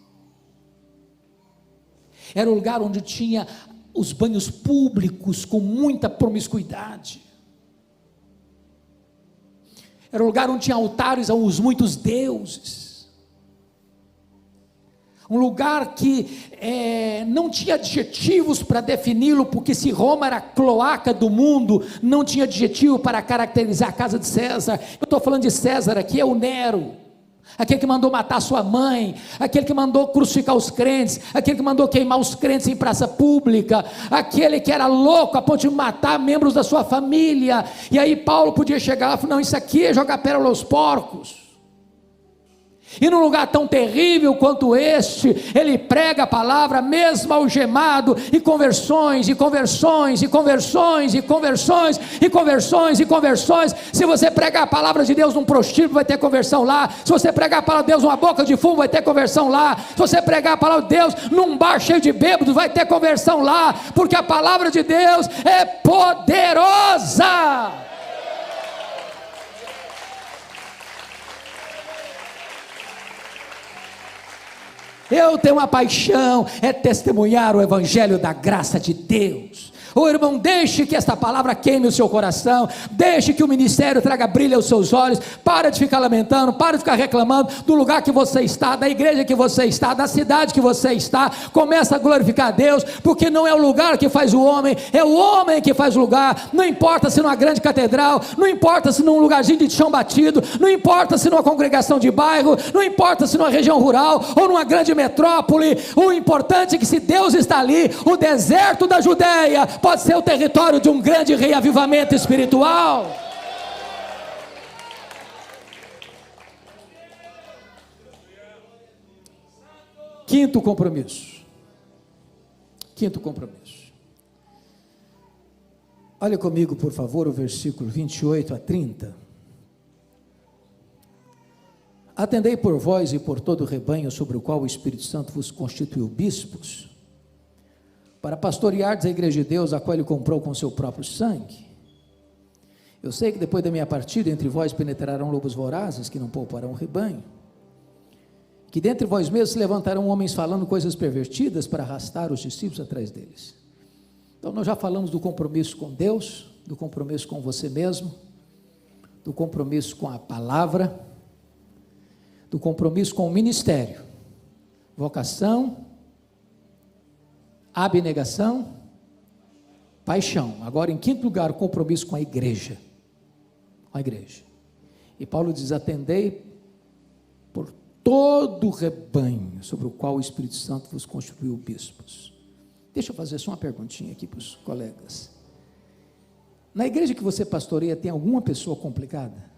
Era um lugar onde tinha os banhos públicos com muita promiscuidade. Era um lugar onde tinha altares aos muitos deuses. Um lugar que não tinha adjetivos para defini-lo, porque se Roma era a cloaca do mundo, não tinha adjetivo para caracterizar a casa de César. Eu estou falando de César aqui, é o Nero, aquele que mandou matar sua mãe, aquele que mandou crucificar os crentes, aquele que mandou queimar os crentes em praça pública, aquele que era louco a ponto de matar membros da sua família. E aí Paulo podia chegar lá e falar: não, isso aqui é jogar pérola aos porcos. E num lugar tão terrível quanto este, ele prega a palavra mesmo algemado, e conversões, e conversões, e conversões, e conversões, e conversões, e conversões. Se você pregar a palavra de Deus num prostíbulo, vai ter conversão lá. Se você pregar a palavra de Deus numa boca de fumo, vai ter conversão lá. Se você pregar a palavra de Deus num bar cheio de bêbados, vai ter conversão lá, porque a palavra de Deus é poderosa. Eu tenho uma paixão, é testemunhar o evangelho da graça de Deus. Ô irmão, deixe que esta palavra queime o seu coração, deixe que o ministério traga brilho aos seus olhos. Para de ficar lamentando, para de ficar reclamando do lugar que você está, da igreja que você está, da cidade que você está. Começa a glorificar a Deus, porque não é o lugar que faz o homem, é o homem que faz o lugar. Não importa se numa grande catedral, não importa se num lugarzinho de chão batido, não importa se numa congregação de bairro, não importa se numa região rural ou numa grande metrópole. O importante é que, se Deus está ali, o deserto da Judeia pode ser o território de um grande reavivamento espiritual. Quinto compromisso. Olha comigo, por favor, o versículo 28 a 30. Atendei por vós e por todo o rebanho sobre o qual o Espírito Santo vos constituiu bispos, para pastoreardes a igreja de Deus, a qual ele comprou com seu próprio sangue. Eu sei que depois da minha partida entre vós penetrarão lobos vorazes, que não pouparão o rebanho, que dentre vós mesmos se levantarão homens falando coisas pervertidas para arrastar os discípulos atrás deles. Então nós já falamos do compromisso com Deus, do compromisso com você mesmo, do compromisso com a palavra, do compromisso com o ministério. vocação, abnegação, paixão. Agora, em quinto lugar, o compromisso com a igreja. Com a igreja. E Paulo diz: atendei por todo o rebanho sobre o qual o Espírito Santo vos constituiu bispos. Deixa eu fazer só uma perguntinha aqui para os colegas. Na igreja que você pastoreia, tem alguma pessoa complicada?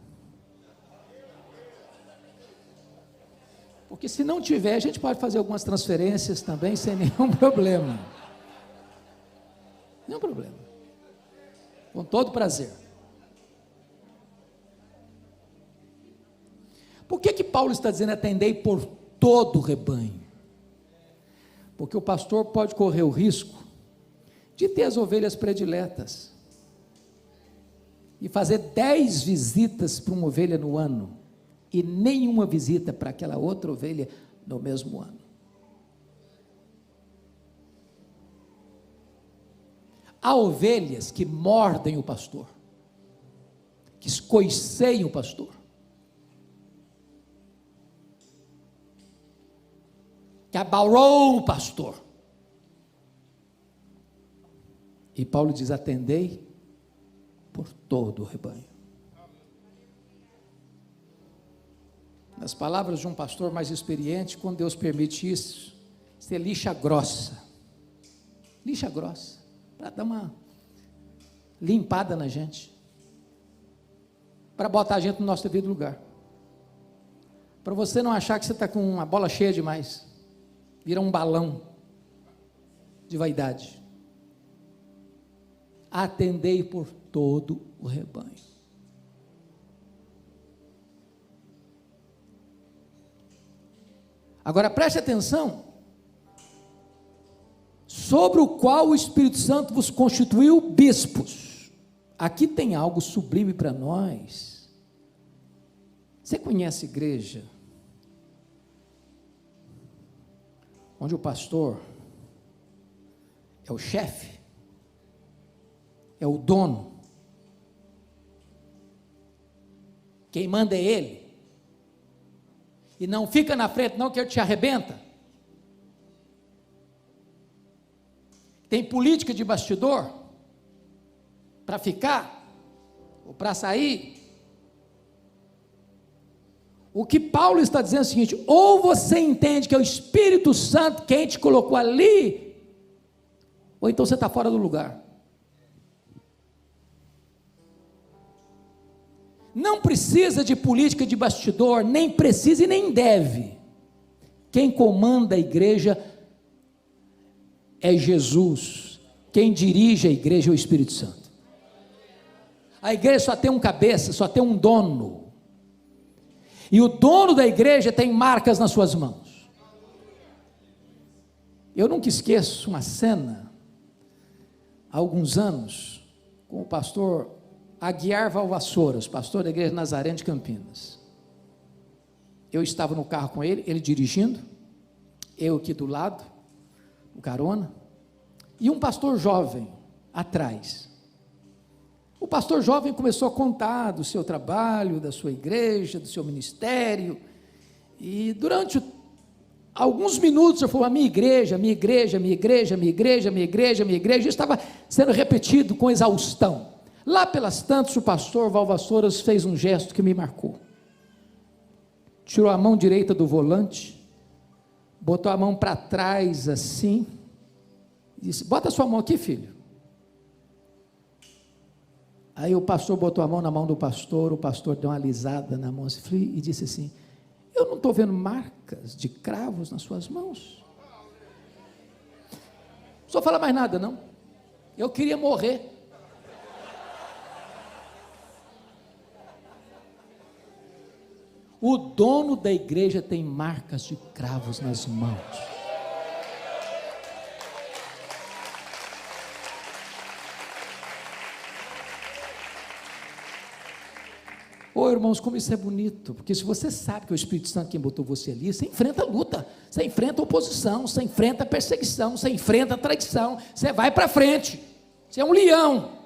Porque se não tiver, a gente pode fazer algumas transferências também, sem nenhum problema. Nenhum problema. Com todo prazer. Por que Paulo está dizendo atendei por todo o rebanho? Porque o pastor pode correr o risco de ter as ovelhas prediletas e fazer 10 visitas para uma ovelha no ano e nenhuma visita para aquela outra ovelha no mesmo ano. Há ovelhas que mordem o pastor, que escoiceiam o pastor, que abalou o pastor. E Paulo diz: atendei por todo o rebanho. Nas palavras de um pastor mais experiente, quando Deus permite isso, isso é lixa grossa, para dar uma limpada na gente, para botar a gente no nosso devido lugar, para você não achar que você está com uma bola cheia demais, vira um balão de vaidade. Atendei por todo o rebanho. Agora preste atenção, sobre o qual o Espírito Santo vos constituiu bispos. Aqui tem algo sublime para nós. Você conhece igreja onde o pastor é o chefe, é o dono, quem manda é ele, e não fica na frente não, que ele te arrebenta? Tem política de bastidor para ficar ou para sair? O que Paulo está dizendo é o seguinte: ou você entende que é o Espírito Santo quem te colocou ali, ou então você está fora do lugar. Não precisa de política de bastidor, nem precisa e nem deve. Quem comanda a igreja é Jesus. Quem dirige a igreja é o Espírito Santo. A igreja só tem um cabeça, só tem um dono. E o dono da igreja tem marcas nas suas mãos. Eu nunca esqueço uma cena, há alguns anos, com o pastor Aguiar Valvassouras, pastor da igreja Nazaré de Campinas. Eu estava no carro com ele, ele dirigindo, eu aqui do lado, no carona, e um pastor jovem atrás. O pastor jovem começou a contar do seu trabalho, da sua igreja, do seu ministério, e durante alguns minutos ele falou: a minha igreja, minha igreja, minha igreja, minha igreja, minha igreja, minha igreja, estava sendo repetido com exaustão. Lá pelas tantas, o pastor Valvassouras fez um gesto que me marcou. Tirou a mão direita do volante, botou a mão para trás assim, e disse: bota a sua mão aqui, filho. Aí o pastor botou a mão na mão do pastor, o pastor deu uma alisada na mão e disse assim: eu não estou vendo marcas de cravos nas suas mãos. Não só fala mais nada não, eu queria morrer. O dono da igreja tem marcas de cravos nas mãos. Ô irmãos, como isso é bonito, porque se você sabe que é o Espírito Santo quem botou você ali, você enfrenta a luta, você enfrenta a oposição, você enfrenta a perseguição, você enfrenta a traição, você vai para frente, você é um leão.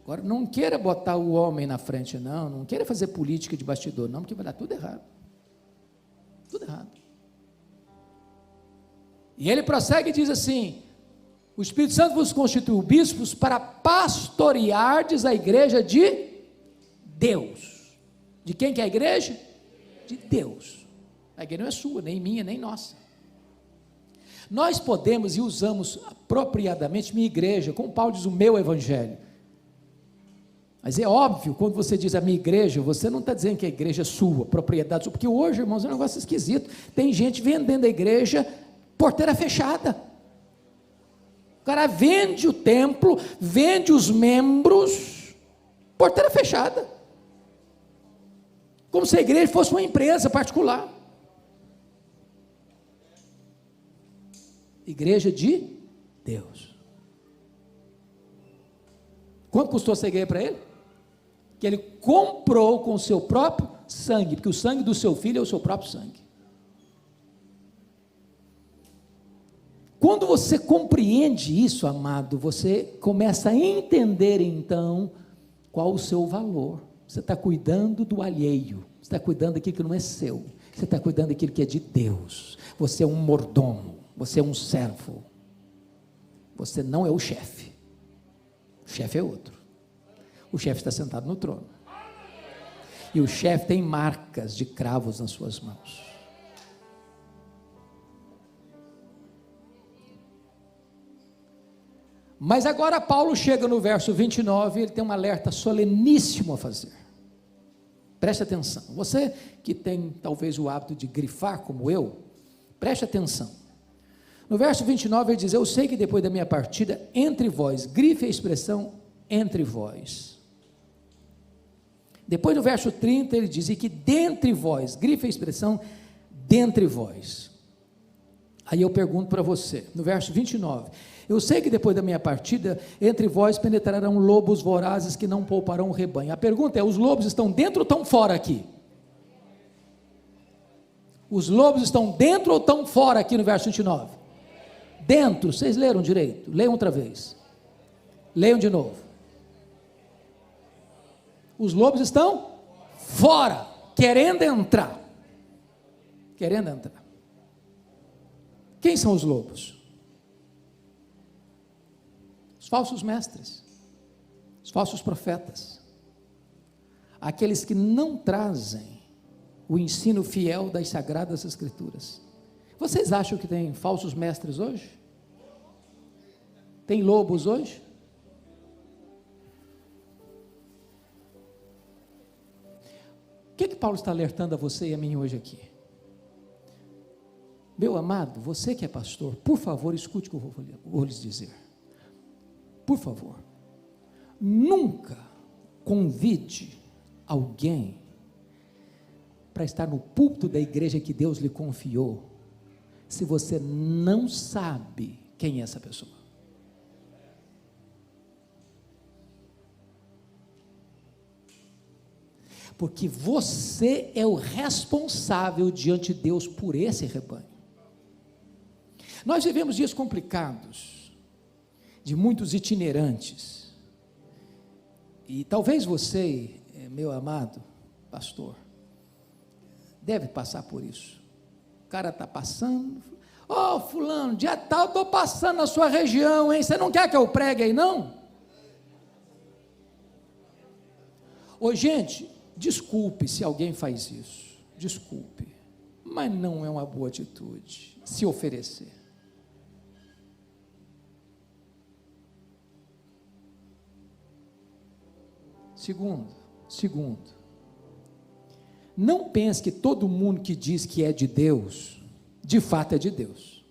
Agora, não queira botar o homem na frente, não queira fazer política de bastidor, não, porque vai dar tudo errado. Tudo errado. E ele prossegue e diz assim: o Espírito Santo vos constituiu bispos para pastoreardes a igreja de Deus. De quem que é a igreja? De Deus. A igreja não é sua, nem minha, nem nossa. Nós podemos e usamos apropriadamente minha igreja, como Paulo diz, o meu evangelho. Mas é óbvio, quando você diz a minha igreja, você não está dizendo que a igreja é sua, propriedade sua, porque hoje, irmãos, é um negócio esquisito. Tem gente vendendo a igreja, porteira fechada. O cara vende o templo, vende os membros, porteira fechada. Como se a igreja fosse uma empresa particular. Igreja de Deus. Quanto custou essa igreja para ele? Que ele comprou com o seu próprio sangue, porque o sangue do seu filho é o seu próprio sangue. Quando você compreende isso, amado, você começa a entender então qual o seu valor. Você está cuidando do alheio, você está cuidando daquilo que não é seu, você está cuidando daquilo que é de Deus. Você é um mordomo, você é um servo, você não é o chefe. O chefe é outro. O chefe está sentado no trono. E o chefe tem marcas de cravos nas suas mãos. Mas agora Paulo chega no verso 29, ele tem um alerta soleníssimo a fazer. Preste atenção. Você que tem talvez o hábito de grifar como eu, preste atenção. No verso 29 ele diz: eu sei que depois da minha partida, entre vós, grife a expressão entre vós. Depois do verso 30 ele diz: e que dentre vós, grife a expressão dentre vós. Aí eu pergunto para você, no verso 29, eu sei que depois da minha partida, entre vós penetrarão lobos vorazes que não pouparão o rebanho. A pergunta é: os lobos estão dentro ou estão fora aqui? Os lobos estão dentro ou estão fora aqui no verso 29? Dentro. Vocês leram direito? Leiam outra vez. Leiam de novo. Os lobos estão fora, querendo entrar. Querendo entrar. Quem são os lobos? Os falsos mestres, os falsos profetas, aqueles que não trazem o ensino fiel das Sagradas Escrituras. Vocês acham que tem falsos mestres hoje? Tem lobos hoje? O que Paulo está alertando a você e a mim hoje aqui? Meu amado, você que é pastor, por favor, escute o que eu vou lhes dizer. Por favor, nunca convide alguém para estar no púlpito da igreja que Deus lhe confiou, se você não sabe quem é essa pessoa. Porque você é o responsável diante de Deus por esse rebanho. Nós vivemos dias complicados, de muitos itinerantes, e talvez você, meu amado pastor, deve passar por isso. O cara está passando, fulano, dia tal, estou passando na sua região, hein? Você não quer que eu pregue aí não? Gente, desculpe se alguém faz isso, desculpe, mas não é uma boa atitude, se oferecer. Segundo, não pense que todo mundo que diz que é de Deus, de fato é de Deus.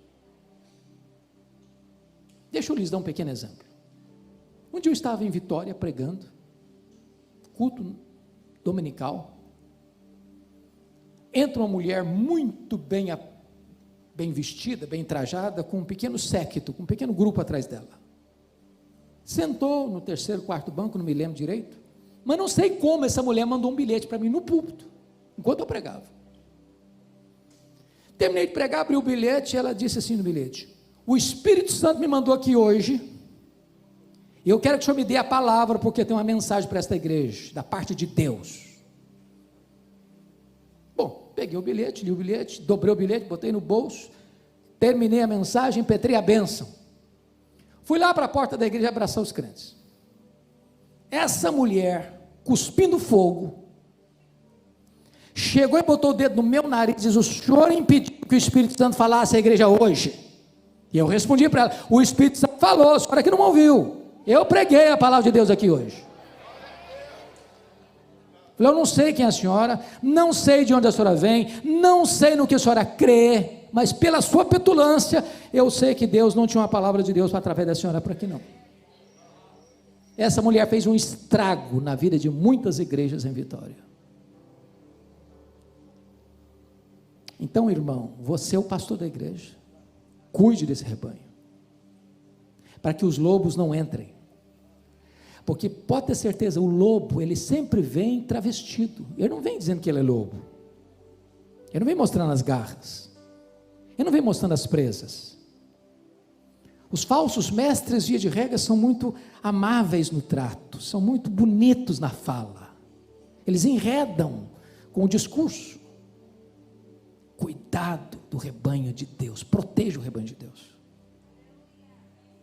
Deixa eu lhes dar um pequeno exemplo. Um dia eu estava em Vitória pregando, culto dominical, entra uma mulher muito bem vestida, bem trajada, com um pequeno séquito, com um pequeno grupo atrás dela. Sentou no terceiro, quarto banco, não me lembro direito, mas não sei como essa mulher mandou um bilhete para mim no púlpito, enquanto eu pregava. Terminei de pregar, abri o bilhete, e ela disse assim no bilhete: o Espírito Santo me mandou aqui hoje, e eu quero que o senhor me dê a palavra, porque tem uma mensagem para esta igreja, da parte de Deus. Bom, Peguei o bilhete, li o bilhete, dobrei o bilhete, botei no bolso, terminei a mensagem, impetrei a bênção. Fui lá para a porta da igreja abraçar os crentes. Essa mulher, cuspindo fogo, chegou e botou o dedo no meu nariz e diz: o senhor impediu que o Espírito Santo falasse à igreja hoje? E eu respondi para ela: o Espírito Santo falou, a senhora que não ouviu. Eu preguei a palavra de Deus aqui hoje. Eu não sei quem é a senhora, não sei de onde a senhora vem, não sei no que a senhora crê, mas pela sua petulância, eu sei que Deus não tinha uma palavra de Deus através da senhora por aqui não. Essa mulher fez um estrago na vida de muitas igrejas em Vitória. Então, irmão, você é o pastor da igreja, cuide desse rebanho, para que os lobos não entrem. Porque pode ter certeza, o lobo, ele sempre vem travestido. Ele não vem dizendo que ele é lobo. Ele não vem mostrando as garras. Ele não vem mostrando as presas. Os falsos mestres, via de regra, são muito amáveis no trato, são muito bonitos na fala. Eles enredam com o discurso. Cuidado do rebanho de Deus, proteja o rebanho de Deus.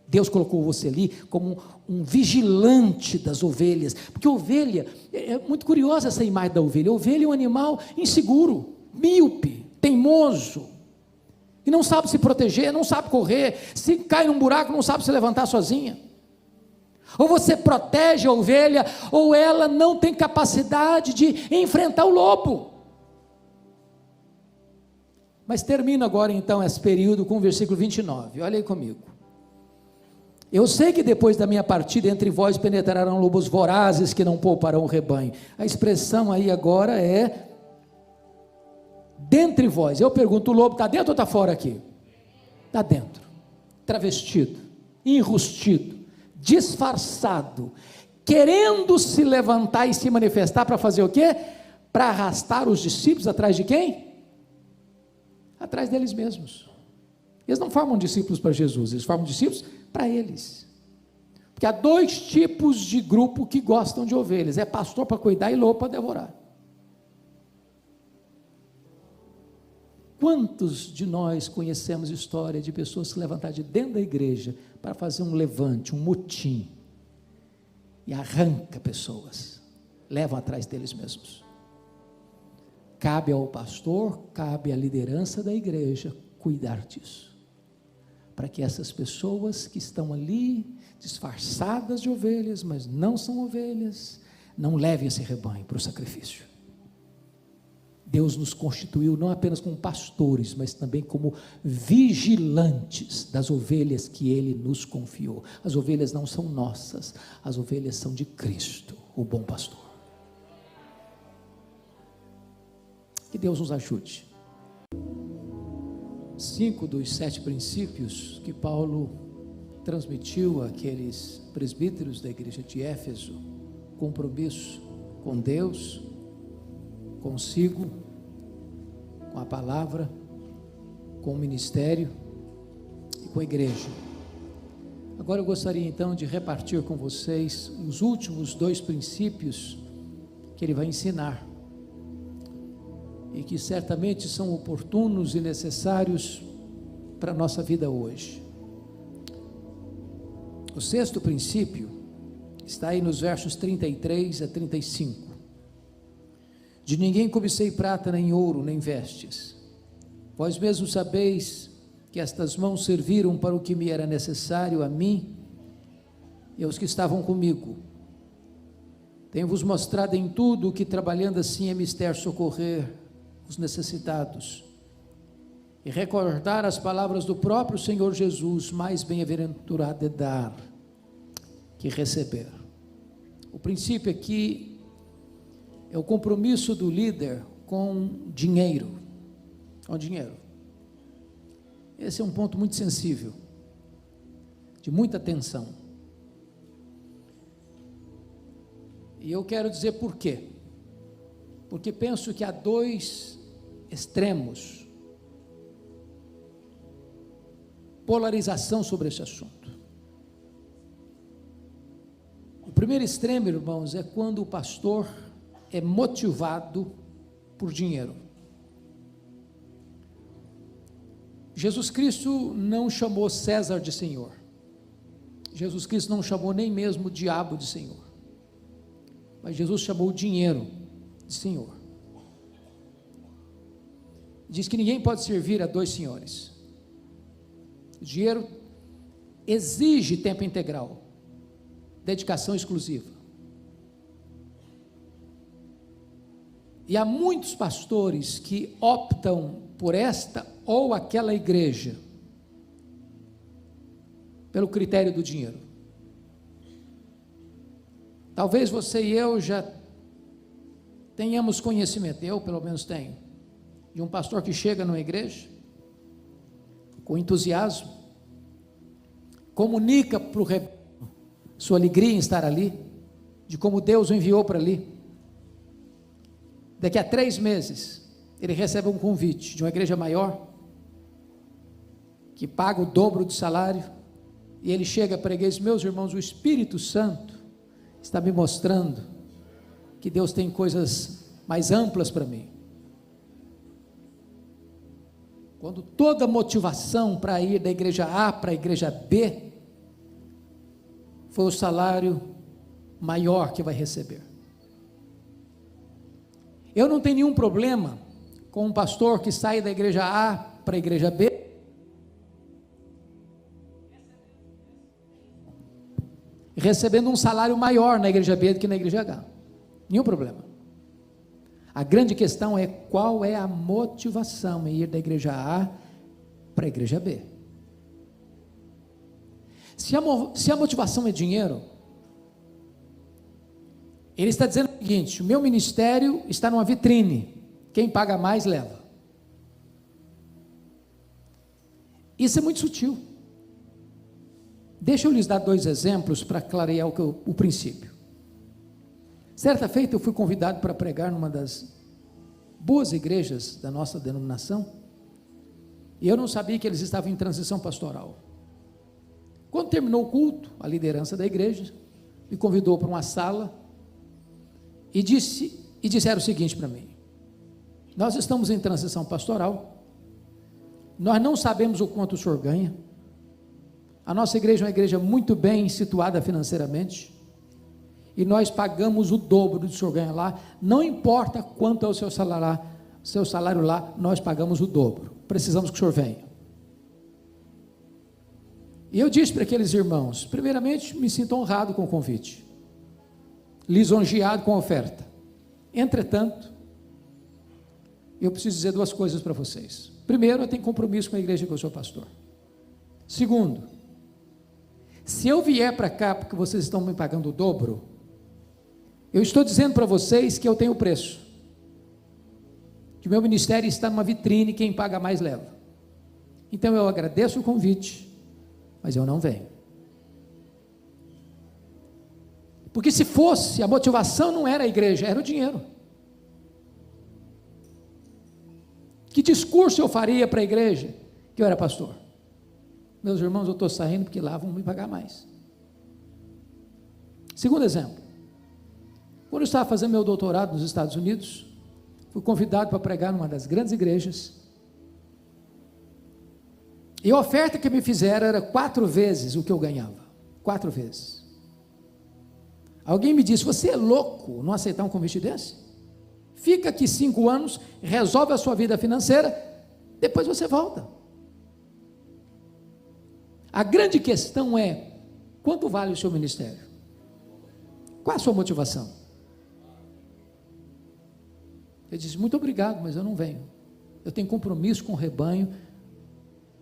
Deus colocou você ali como um vigilante das ovelhas, porque ovelha, é muito curiosa essa imagem da ovelha. A ovelha é um animal inseguro, míope, teimoso, que não sabe se proteger, não sabe correr, se cai num buraco não sabe se levantar sozinha. Ou você protege a ovelha, ou ela não tem capacidade de enfrentar o lobo. Mas termino agora então esse período com o versículo 29, olha aí comigo. Eu sei que depois da minha partida entre vós penetrarão lobos vorazes que não pouparão o rebanho. A expressão aí agora é dentre vós. Eu pergunto, o lobo está dentro ou está fora aqui? Está dentro, travestido, enrustido, disfarçado, querendo se levantar e se manifestar para fazer o quê? Para arrastar os discípulos atrás de quem? Atrás deles mesmos. Eles não formam discípulos para Jesus, eles formam discípulos para eles. Porque há dois tipos de grupo que gostam de ovelhas: é pastor para cuidar e lobo para devorar. Quantos de nós conhecemos história de pessoas se levantar de dentro da igreja para fazer um levante, um motim, e arranca pessoas, levam atrás deles mesmos? Cabe ao pastor, cabe à liderança da igreja cuidar disso, para que essas pessoas que estão ali, disfarçadas de ovelhas, mas não são ovelhas, não levem esse rebanho para o sacrifício. Deus nos constituiu não apenas como pastores, mas também como vigilantes das ovelhas que Ele nos confiou. As ovelhas não são nossas, as ovelhas são de Cristo, o bom pastor. Que Deus nos ajude. 5 dos 7 princípios que Paulo transmitiu àqueles presbíteros da igreja de Éfeso: compromisso com Deus, consigo, com a palavra, com o ministério e com a igreja. Agora eu gostaria então de repartir com vocês os últimos 2 princípios que ele vai ensinar, e que certamente são oportunos e necessários para a nossa vida hoje. O 6º princípio está aí nos versos 33 a 35. De ninguém cobicei prata, nem ouro, nem vestes. Vós mesmos sabeis que estas mãos serviram para o que me era necessário a mim e aos que estavam comigo. Tenho-vos mostrado em tudo que, trabalhando assim, é mister socorrer os necessitados e recordar as palavras do próprio Senhor Jesus: mais bem-aventurado é dar que receber. O princípio aqui é o compromisso do líder com dinheiro. Com dinheiro. Esse é um ponto muito sensível, de muita atenção. E eu quero dizer por quê. Porque penso que há 2 extremos, polarização sobre esse assunto. O primeiro extremo, irmãos, é quando o pastor é motivado por dinheiro. Jesus Cristo não chamou César de Senhor. Jesus Cristo não chamou nem mesmo o diabo de Senhor. Mas Jesus chamou o dinheiro de Senhor. Diz que ninguém pode servir a dois senhores. O dinheiro exige tempo integral, dedicação exclusiva. E há muitos pastores que optam por esta ou aquela igreja, pelo critério do dinheiro. Talvez você e eu já tenhamos conhecimento, eu pelo menos tenho, de um pastor que chega numa igreja, com entusiasmo, comunica para o rebanho sua alegria em estar ali, de como Deus o enviou para ali. Daqui a 3 meses, ele recebe um convite de uma igreja maior, que paga o dobro do salário, e ele chega para a igreja e diz: meus irmãos, o Espírito Santo está me mostrando que Deus tem coisas mais amplas para mim. Quando toda motivação para ir da igreja A para a igreja B, foi o salário maior que vai receber. Eu não tenho nenhum problema com um pastor que sai da igreja A para a igreja B, recebendo um salário maior na igreja B do que na igreja H. Nenhum problema. A grande questão é qual é a motivação em ir da igreja A para a igreja B. Se a motivação é dinheiro, ele está dizendo o seguinte: o meu ministério está numa vitrine, quem paga mais leva. Isso é muito sutil. Deixa eu lhes dar 2 exemplos para clarear o princípio. Certa feita eu fui convidado para pregar numa das boas igrejas da nossa denominação, e eu não sabia que eles estavam em transição pastoral. Quando terminou o culto, a liderança da igreja me convidou para uma sala e disseram o seguinte para mim: nós estamos em transição pastoral, nós não sabemos o quanto o senhor ganha, a nossa igreja é uma igreja muito bem situada financeiramente, e nós pagamos o dobro do que o senhor ganha lá, não importa quanto é o seu salário lá, nós pagamos o dobro, precisamos que o senhor venha. E eu disse para aqueles irmãos: primeiramente, me sinto honrado com o convite, lisonjeado com a oferta. Entretanto, eu preciso dizer 2 coisas para vocês. Primeiro, eu tenho compromisso com a igreja que eu sou pastor. Segundo, se eu vier para cá porque vocês estão me pagando o dobro, eu estou dizendo para vocês que eu tenho preço, que o meu ministério está numa vitrine, quem paga mais leva. Então eu agradeço o convite, mas eu não venho. Porque se fosse, a motivação não era a igreja, era o dinheiro. Que discurso eu faria para a igreja que eu era pastor? Meus irmãos, eu estou saindo porque lá vão me pagar mais. Segundo exemplo, quando eu estava fazendo meu doutorado nos Estados Unidos, fui convidado para pregar numa das grandes igrejas, e a oferta que me fizeram era 4 vezes o que eu ganhava, 4 vezes. Alguém me disse: você é louco não aceitar um convite desse? Fica aqui 5 anos, resolve a sua vida financeira, depois você volta. A grande questão é: quanto vale o seu ministério? Qual a sua motivação? Ele disse: muito obrigado, mas eu não venho. Eu tenho compromisso com o rebanho,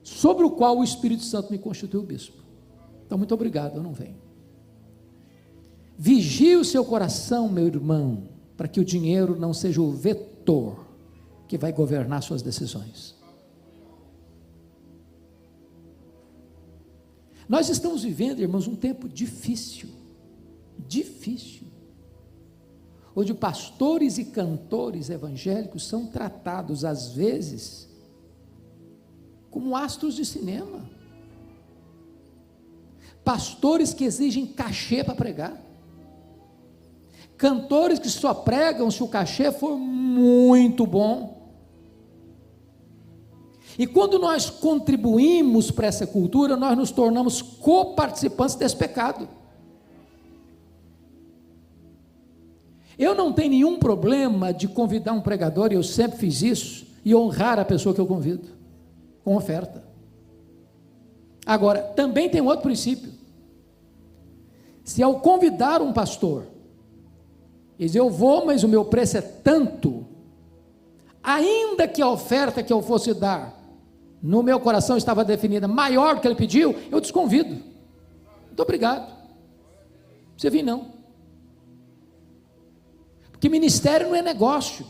sobre o qual o Espírito Santo me constituiu bispo. Então, muito obrigado, eu não venho. Vigie o seu coração, meu irmão, para que o dinheiro não seja o vetor que vai governar suas decisões. Nós estamos vivendo, irmãos, um tempo difícil, onde pastores e cantores evangélicos são tratados, às vezes, como astros de cinema. Pastores que exigem cachê para pregar. Cantores que só pregam se o cachê for muito bom. E quando nós contribuímos para essa cultura, nós nos tornamos coparticipantes desse pecado. Eu não tenho nenhum problema de convidar um pregador, e eu sempre fiz isso, e honrar a pessoa que eu convido, com oferta. Agora, também tem outro princípio. Se ao convidar um pastor, diz, eu vou, mas o meu preço é tanto, ainda que a oferta que eu fosse dar, no meu coração estava definida maior do que ele pediu, eu desconvido. Muito obrigado. Você vem não. Porque ministério não é negócio.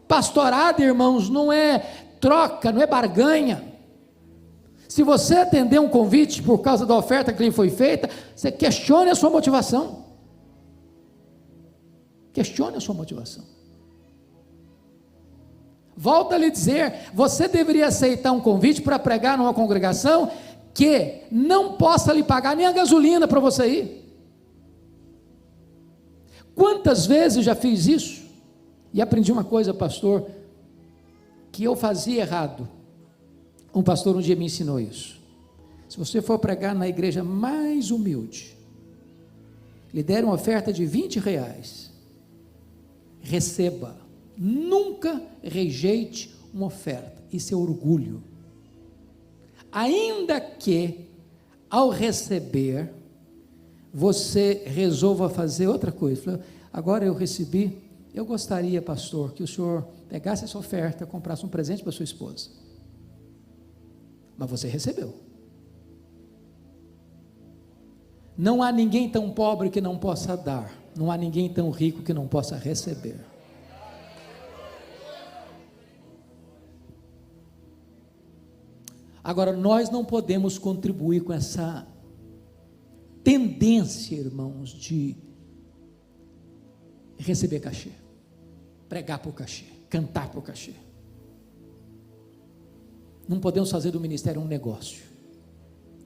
Pastorado, irmãos, não é troca, não é barganha. Se você atender um convite por causa da oferta que lhe foi feita, você questione a sua motivação. Questione a sua motivação. Volto a lhe dizer, você deveria aceitar um convite para pregar numa congregação que não possa lhe pagar nem a gasolina para você ir. Quantas vezes já fiz isso? E aprendi uma coisa, pastor, que eu fazia errado. Um pastor um dia me ensinou isso. Se você for pregar na igreja mais humilde, lhe der uma oferta de R$20, receba, nunca rejeite uma oferta, isso é orgulho. Ainda que, ao receber, você resolva fazer outra coisa. Agora eu recebi, eu gostaria, pastor, que o senhor pegasse essa oferta, comprasse um presente para sua esposa. Mas você recebeu. Não há ninguém tão pobre que não possa dar, não há ninguém tão rico que não possa receber. Agora, nós não podemos contribuir com essa tendência, irmãos, de receber cachê, pregar por cachê, cantar por cachê. Não podemos fazer do ministério um negócio.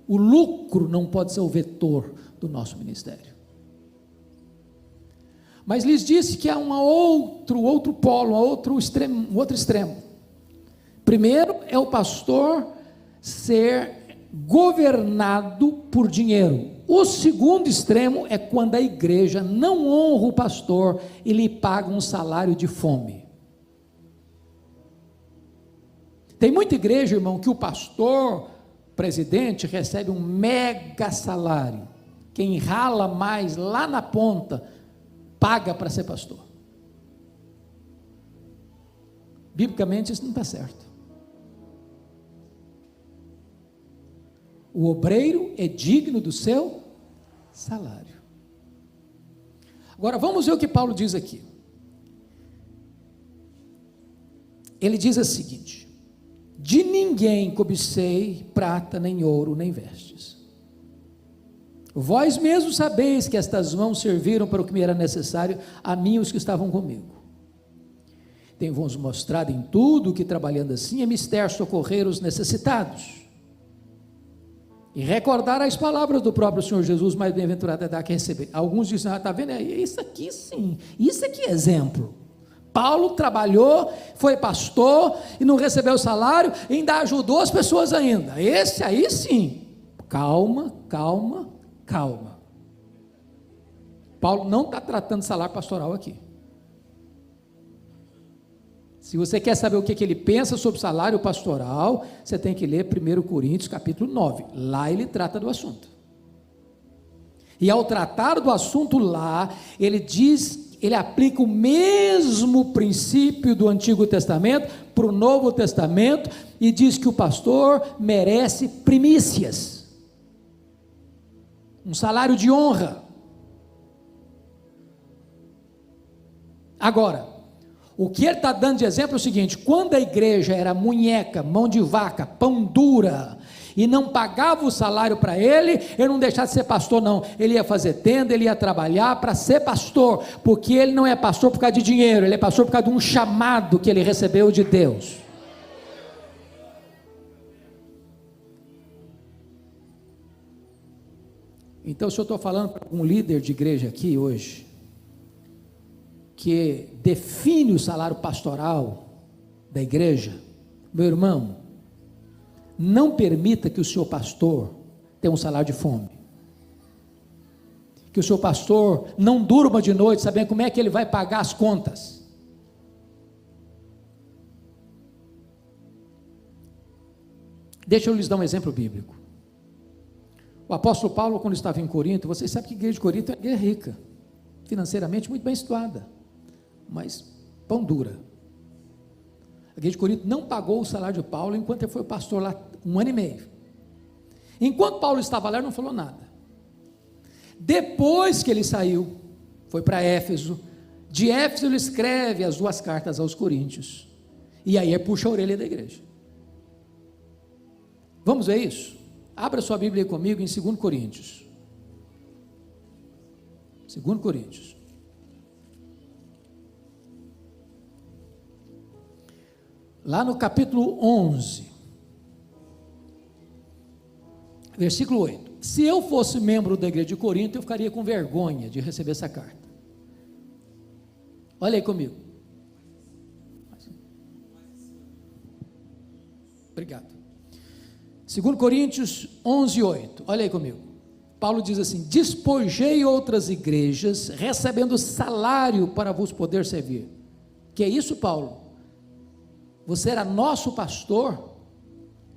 O lucro não pode ser o vetor do nosso ministério. Mas lhes disse que há outro polo, outro extremo. Primeiro é o pastor ser governado por dinheiro. O segundo extremo é quando a igreja não honra o pastor e lhe paga um salário de fome. Tem muita igreja, irmão, que o pastor, presidente, recebe um mega salário. Quem rala mais lá na ponta, paga para ser pastor. Biblicamente isso não está certo. O obreiro é digno do seu salário. Agora vamos ver o que Paulo diz aqui. Ele diz o seguinte: de ninguém cobicei prata, nem ouro, nem vestes. Vós mesmos sabeis que estas mãos serviram para o que me era necessário, a mim e os que estavam comigo. Tenho-vos mostrado em tudo que, trabalhando assim, é mister socorrer os necessitados, e recordar as palavras do próprio Senhor Jesus, mais bem-aventurado é dar que receber. Alguns dizem, está vendo, isso aqui sim, isso aqui é exemplo. Paulo trabalhou, foi pastor, e não recebeu salário, e ainda ajudou as pessoas ainda. Esse aí sim, calma. Paulo não está tratando de salário pastoral aqui. Se você quer saber o que ele pensa sobre salário pastoral, você tem que ler 1 Coríntios capítulo 9, lá ele trata do assunto, e ao tratar do assunto lá, ele aplica o mesmo princípio do Antigo Testamento para o Novo Testamento, e diz que o pastor merece primícias, um salário de honra. Agora, o que ele está dando de exemplo é o seguinte: quando a igreja era munheca, mão de vaca, pão dura, e não pagava o salário para ele não deixava de ser pastor não, ele ia fazer tenda, ele ia trabalhar para ser pastor, porque ele não é pastor por causa de dinheiro, ele é pastor por causa de um chamado que ele recebeu de Deus. Então, se eu estou falando para um líder de igreja aqui hoje, que define o salário pastoral da igreja, Meu irmão, não permita que o seu pastor tenha um salário de fome. Que o seu pastor não durma de noite sabendo como é que ele vai pagar as contas. Deixa eu lhes dar um exemplo bíblico. O apóstolo Paulo, quando estava em Corinto, vocês sabem que a igreja de Corinto é uma igreja rica, financeiramente muito bem situada, mas pão dura. A igreja de Corinto não pagou o salário de Paulo enquanto ele foi pastor lá 1 ano e meio. Enquanto Paulo estava lá, ele não falou nada. Depois que ele saiu, foi para Éfeso. De Éfeso ele escreve as 2 cartas aos Coríntios. E aí ele puxa a orelha da igreja. Vamos ver isso? Abra sua Bíblia aí comigo em 2 Coríntios. 2 Coríntios. Lá no capítulo 11, versículo 8. Se eu fosse membro da igreja de Corinto, eu ficaria com vergonha de receber essa carta. Olha aí comigo. Obrigado. 2 Coríntios 11, 8. Olha aí comigo. Paulo diz assim: despojei outras igrejas, recebendo salário para vos poder servir. Que é isso, Paulo? Você era nosso pastor,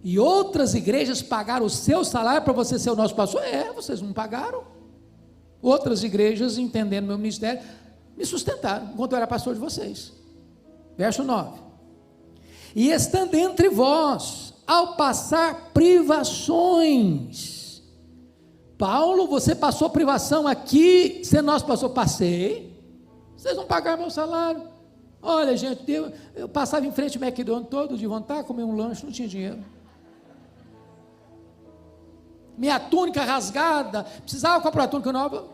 e outras igrejas pagaram o seu salário para você ser o nosso pastor? Vocês não pagaram. Outras igrejas, entendendo meu ministério, me sustentaram, enquanto eu era pastor de vocês. Verso 9. E estando entre vós, ao passar privações. Paulo, você passou privação aqui, sendo nosso pastor? Passei. Vocês não pagaram meu salário. Olha, gente, eu passava em frente ao McDonald's todo de vontade, comer um lanche, não tinha dinheiro. Minha túnica rasgada, precisava comprar uma túnica nova,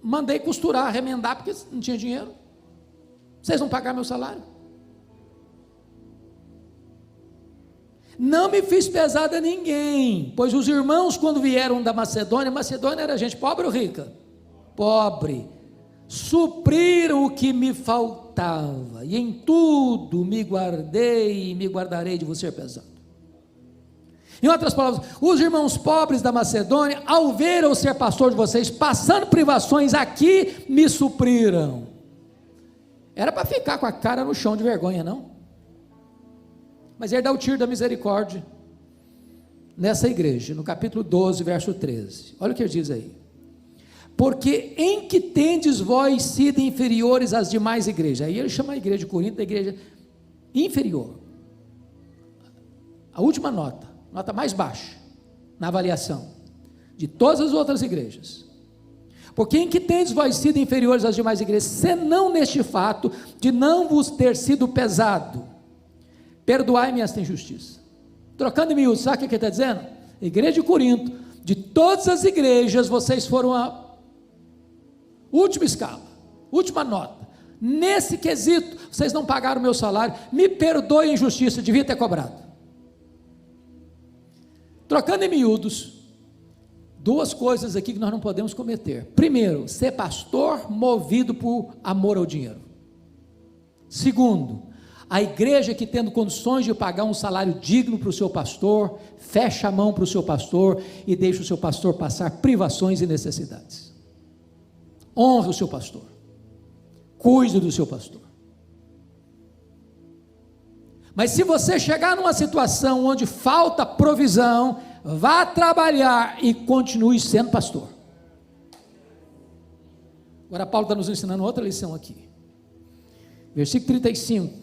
mandei costurar, remendar, porque não tinha dinheiro. Vocês não pagaram meu salário? Não me fiz pesado a ninguém, pois os irmãos, quando vieram da Macedônia, Macedônia era gente pobre ou rica? Pobre. Supriram o que me faltava, e em tudo me guardei e me guardarei de você pesado. Em outras palavras, os irmãos pobres da Macedônia, ao ver eu ser pastor de vocês, passando privações aqui, me supriram. Era para ficar com a cara no chão de vergonha, não? Mas ele dá o tiro da misericórdia nessa igreja, no capítulo 12, verso 13. Olha o que ele diz aí. Porque em que tendes vós sido inferiores às demais igrejas? Aí ele chama a igreja de Corinto da igreja inferior. A última nota mais baixa na avaliação de todas as outras igrejas. Porque em que tendes vós sido inferiores às demais igrejas, senão neste fato de não vos ter sido pesado? Perdoai-me esta injustiça. Trocando em miúdos, sabe o que ele está dizendo? Igreja de Corinto, de todas as igrejas, vocês foram a última escala, última nota. Nesse quesito, vocês não pagaram o meu salário, me perdoe a injustiça, devia ter cobrado. Trocando em miúdos, 2 coisas aqui que nós não podemos cometer. Primeiro, ser pastor movido por amor ao dinheiro. Segundo, a igreja que tendo condições de pagar um salário digno para o seu pastor, fecha a mão para o seu pastor e deixa o seu pastor passar privações e necessidades. Honre o seu pastor, cuide do seu pastor. Mas se você chegar numa situação onde falta provisão, vá trabalhar e continue sendo pastor. Agora Paulo está nos ensinando outra lição aqui. Versículo 35.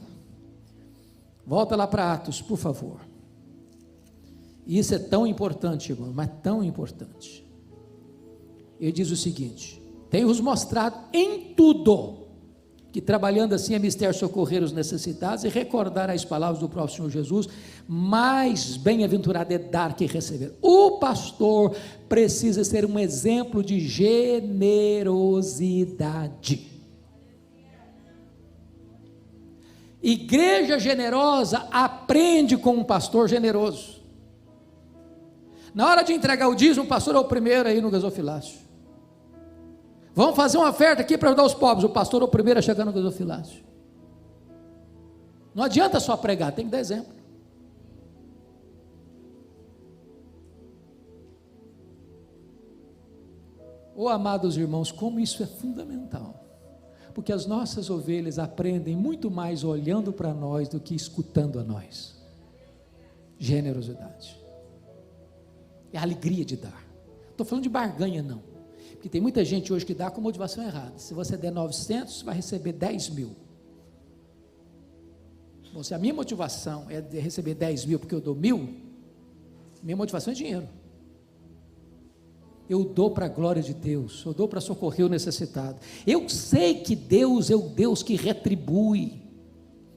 Volta lá para Atos, por favor. E isso é tão importante, irmão, mas tão importante. Ele diz o seguinte: tenho-vos mostrado em tudo, que trabalhando assim é mister socorrer os necessitados e recordar as palavras do próprio Senhor Jesus, mais bem-aventurado é dar que receber. O pastor precisa ser um exemplo de generosidade. Igreja generosa aprende com um pastor generoso. Na hora de entregar o dízimo, o pastor é o primeiro aí no gasofilácio. Vamos fazer uma oferta aqui para ajudar os pobres, o pastor é o primeiro a chegar no gasofilácio. Não adianta só pregar, tem que dar exemplo. Oh, amados irmãos, como isso é fundamental, porque as nossas ovelhas aprendem muito mais olhando para nós do que escutando a nós. Generosidade é a alegria de dar. Não estou falando de barganha não, porque tem muita gente hoje que dá com motivação errada. Se você der 900, vai receber 10 mil. Bom, se a minha motivação é de receber 10 mil porque eu dou 1.000, minha motivação é dinheiro. Eu dou para a glória de Deus, eu dou para socorrer o necessitado. Eu sei que Deus é o Deus que retribui.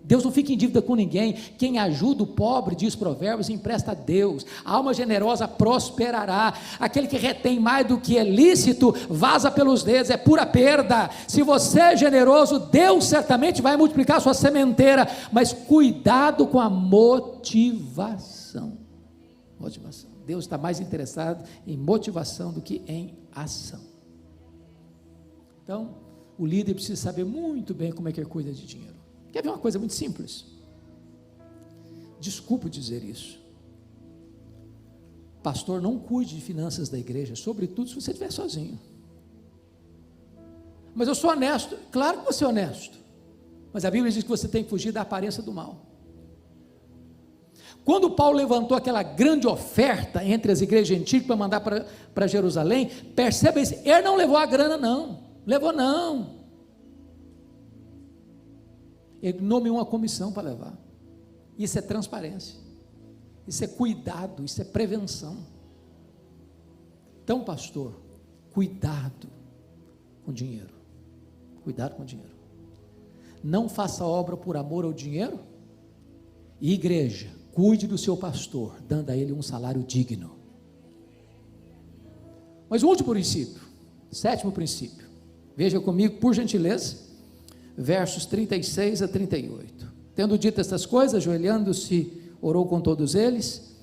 Deus não fica em dívida com ninguém. Quem ajuda o pobre, diz Provérbios, empresta a Deus. A alma generosa prosperará. Aquele que retém mais do que é lícito, vaza pelos dedos, é pura perda. Se você é generoso, Deus certamente vai multiplicar a sua sementeira, mas cuidado com a motivação. Deus está mais interessado em motivação do que em ação. Então, o líder precisa saber muito bem como é que ele cuida de dinheiro. Quer ver uma coisa muito simples? Desculpe dizer isso. Pastor, não cuide de finanças da igreja, sobretudo se você estiver sozinho. Mas eu sou honesto. Claro que você é honesto, mas a Bíblia diz que você tem que fugir da aparência do mal. Quando Paulo levantou aquela grande oferta entre as igrejas gentis para mandar para Jerusalém, perceba isso, ele não levou a grana não, ele nomeou uma comissão para levar. Isso é transparência, isso é cuidado, isso é prevenção. Então, pastor, cuidado com dinheiro, não faça obra por amor ao dinheiro. E igreja, cuide do seu pastor, dando a ele um salário digno. Mas o último princípio, 7º princípio, veja comigo, por gentileza, versos 36 a 38. Tendo dito estas coisas, ajoelhando-se, orou com todos eles.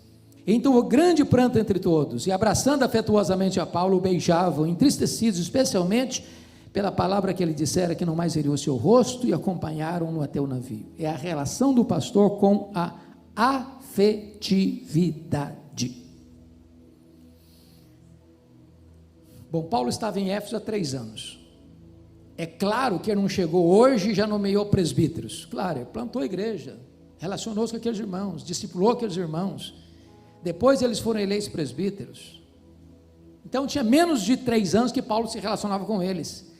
Então o grande pranto entre todos, e abraçando afetuosamente a Paulo, o beijavam, entristecidos especialmente pela palavra que ele dissera, que não mais veria o seu rosto, e acompanharam-no até o navio. É a relação do pastor com a afetividade. Bom, Paulo estava em Éfeso há 3 anos. É claro que ele não chegou hoje e já nomeou presbíteros. Claro, ele plantou a igreja, relacionou-se com aqueles irmãos, discipulou aqueles irmãos. Depois eles foram eleitos presbíteros. Então tinha menos de 3 anos que Paulo se relacionava com eles.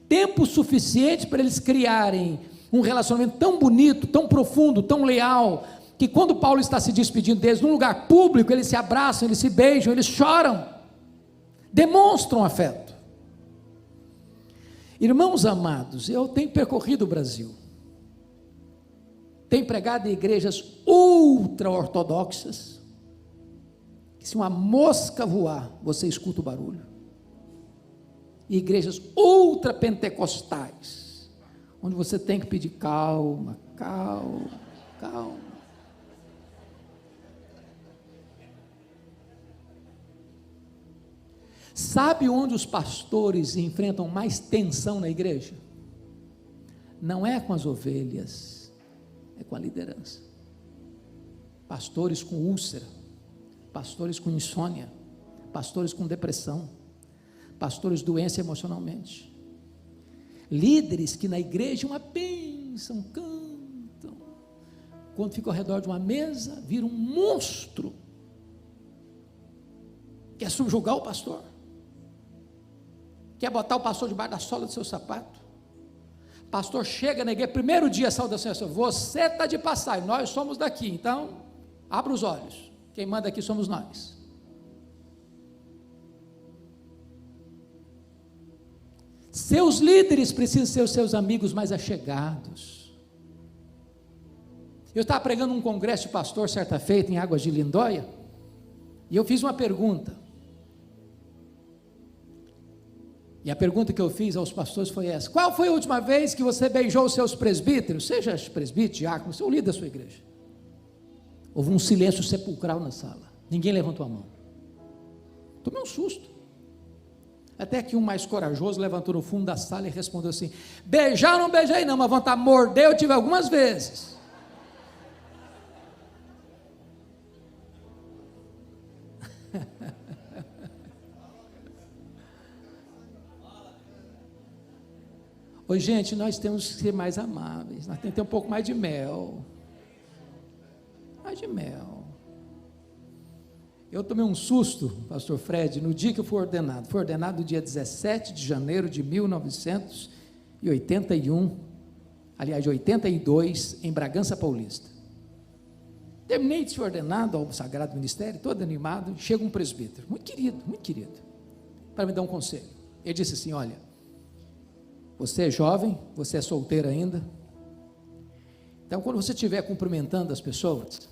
Tempo suficiente para eles criarem um relacionamento tão bonito, tão profundo, tão leal, que quando Paulo está se despedindo deles, num lugar público, eles se abraçam, eles se beijam, eles choram, demonstram afeto. Irmãos amados, eu tenho percorrido o Brasil, tenho pregado em igrejas ultra-ortodoxas, que se uma mosca voar, você escuta o barulho, e igrejas ultra-pentecostais, onde você tem que pedir calma. Sabe onde os pastores enfrentam mais tensão na igreja? Não é com as ovelhas, é com a liderança. Pastores com úlcera, pastores com insônia, pastores com depressão, pastores doentes emocionalmente, líderes que na igreja uma bênção, cantam, quando ficam ao redor de uma mesa, viram um monstro, quer subjugar o pastor, quer botar o pastor debaixo da sola do seu sapato. Pastor chega na igreja, primeiro dia a saudação é assim: você está de passagem, nós somos daqui, então abra os olhos, quem manda aqui somos nós. Seus líderes precisam ser os seus amigos mais achegados. Eu estava pregando um congresso de pastor certa feita em Águas de Lindóia, e eu fiz uma pergunta, e a pergunta que eu fiz aos pastores foi essa: qual foi a última vez que você beijou os seus presbíteros, seja presbítero, diácono, ou líder da sua igreja? Houve um silêncio sepulcral na sala, ninguém levantou a mão. Tomei um susto, até que um mais corajoso levantou no fundo da sala e respondeu assim: beijar não beijei não, mas vontade de morder eu tive algumas vezes. Oi, gente, nós temos que ser mais amáveis, nós temos que ter um pouco mais de mel. Mais de mel. Eu tomei um susto, pastor Fred, no dia que eu fui ordenado. Fui ordenado no dia 17 de janeiro de 1981, aliás, de 82, em Bragança Paulista. Terminei de ser ordenado ao Sagrado Ministério, todo animado, chega um presbítero, muito querido, para me dar um conselho. Ele disse assim: olha, você é jovem, você é solteiro ainda, então quando você estiver cumprimentando as pessoas,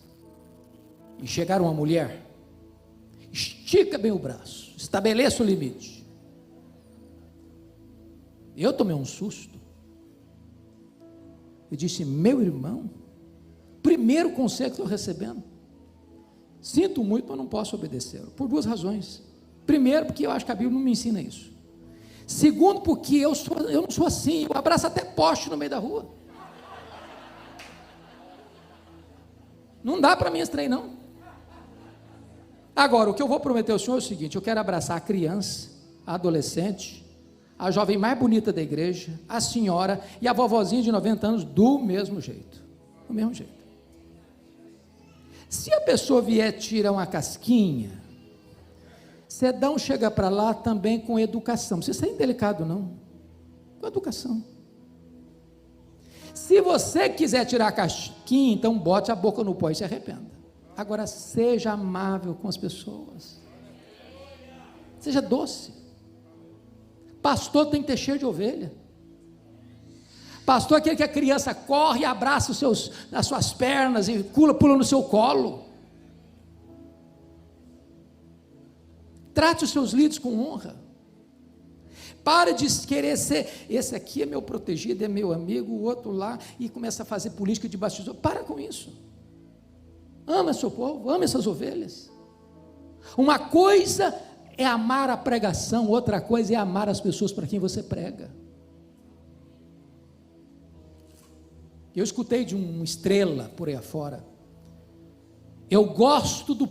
e chegar uma mulher, estica bem o braço, estabeleça o limite. Eu tomei um susto, eu disse: meu irmão, primeiro conselho que estou recebendo, sinto muito, mas não posso obedecer, por duas razões. Primeiro, porque eu acho que a Bíblia não me ensina isso. Segundo, porque eu não sou assim, eu abraço até poste no meio da rua. Não dá para mim esse trem, não. Agora, o que eu vou prometer ao senhor é o seguinte: eu quero abraçar a criança, a adolescente, a jovem mais bonita da igreja, a senhora e a vovozinha de 90 anos do mesmo jeito. Do mesmo jeito. Se a pessoa vier tirar uma casquinha, você não chega para lá também com educação. Não precisa ser indelicado, não. Com educação. Se você quiser tirar a casquinha, então bote a boca no pó e se arrependa. Agora, seja amável com as pessoas. Seja doce. Pastor tem que ter cheiro de ovelha. Pastor é aquele que a criança corre e abraça as suas pernas e pula no seu colo. Trate os seus líderes com honra. Pare de querer ser, esse aqui é meu protegido, é meu amigo, o outro lá, e começa a fazer política de bastidor. Para com isso. Ama seu povo, ama essas ovelhas. Uma coisa é amar a pregação, outra coisa é amar as pessoas para quem você prega. Eu escutei de uma estrela por aí afora: eu gosto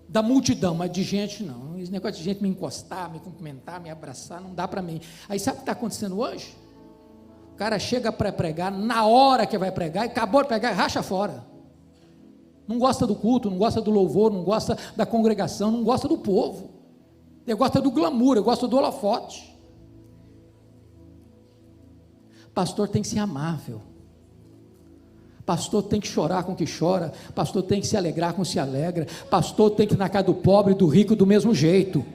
da multidão, mas de gente não. Esse negócio de gente me encostar, me cumprimentar, me abraçar, não dá para mim. Aí sabe o que está acontecendo hoje? O cara chega para pregar, na hora que vai pregar, e acabou de pregar, racha fora. Não gosta do culto, não gosta do louvor, não gosta da congregação, não gosta do povo. Ele gosta do glamour, ele gosta do holofote. Pastor tem que ser amável. Pastor tem que chorar com o que chora. Pastor tem que se alegrar com o que se alegra. Pastor tem que ir na casa do pobre e do rico do mesmo jeito.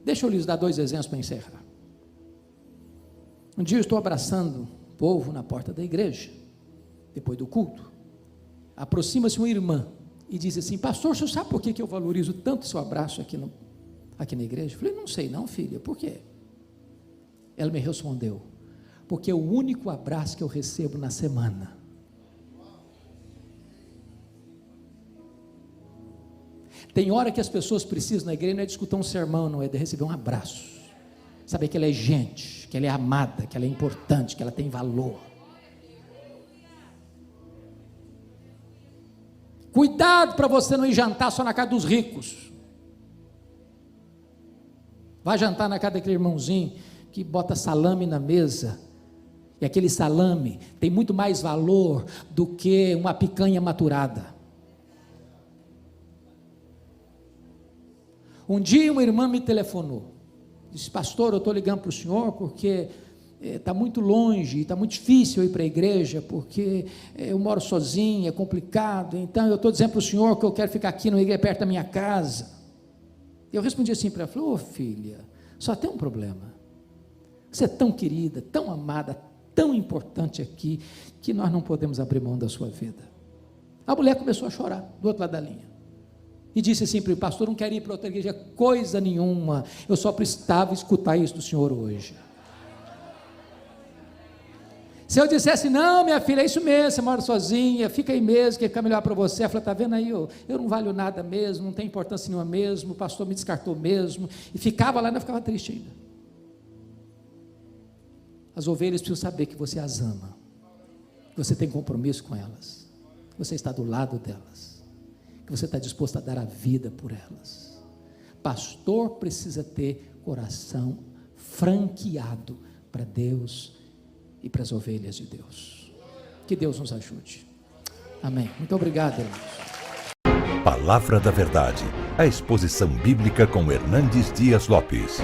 Deixa eu lhes dar 2 exemplos para encerrar. Um dia eu estou abraçando o povo na porta da igreja, depois do culto. Aproxima-se uma irmã e diz assim: pastor, o senhor sabe por que eu valorizo tanto o seu abraço aqui na igreja? Eu falei: não sei não, filha, por quê? Ela me respondeu: porque é o único abraço que eu recebo na semana. Tem hora que as pessoas precisam na igreja, não é de escutar um sermão, não é de receber um abraço, saber que ela é gente, que ela é amada, que ela é importante, que ela tem valor. Cuidado para você não ir jantar só na casa dos ricos. Vai jantar na casa daquele irmãozinho que bota salame na mesa, e aquele salame tem muito mais valor do que uma picanha maturada. Um dia uma irmã me telefonou, disse: pastor, eu estou ligando para o senhor porque está muito longe, está muito difícil eu ir para a igreja, porque eu moro sozinha, é complicado, então eu estou dizendo para o senhor que eu quero ficar aqui na igreja perto da minha casa. Eu respondi assim para ela, falei: ô filha, só tem um problema, você é tão querida, tão amada, tão importante aqui, que nós não podemos abrir mão da sua vida. A mulher começou a chorar, do outro lado da linha, e disse assim para o pastor: não quero ir para outra igreja coisa nenhuma, eu só precisava escutar isso do senhor hoje. Se eu dissesse: não, minha filha, é isso mesmo, você mora sozinha, fica aí mesmo, que fica melhor para você. Ela falou: está vendo aí, eu não valho nada mesmo, não tem importância nenhuma mesmo, o pastor me descartou mesmo, e ficava lá e não ficava triste ainda. As ovelhas precisam saber que você as ama, que você tem compromisso com elas, que você está do lado delas, que você está disposto a dar a vida por elas. Pastor precisa ter coração franqueado para Deus e para as ovelhas de Deus. Que Deus nos ajude. Amém. Muito obrigado, irmãos. Palavra da Verdade, a exposição bíblica com Hernandes Dias Lopes.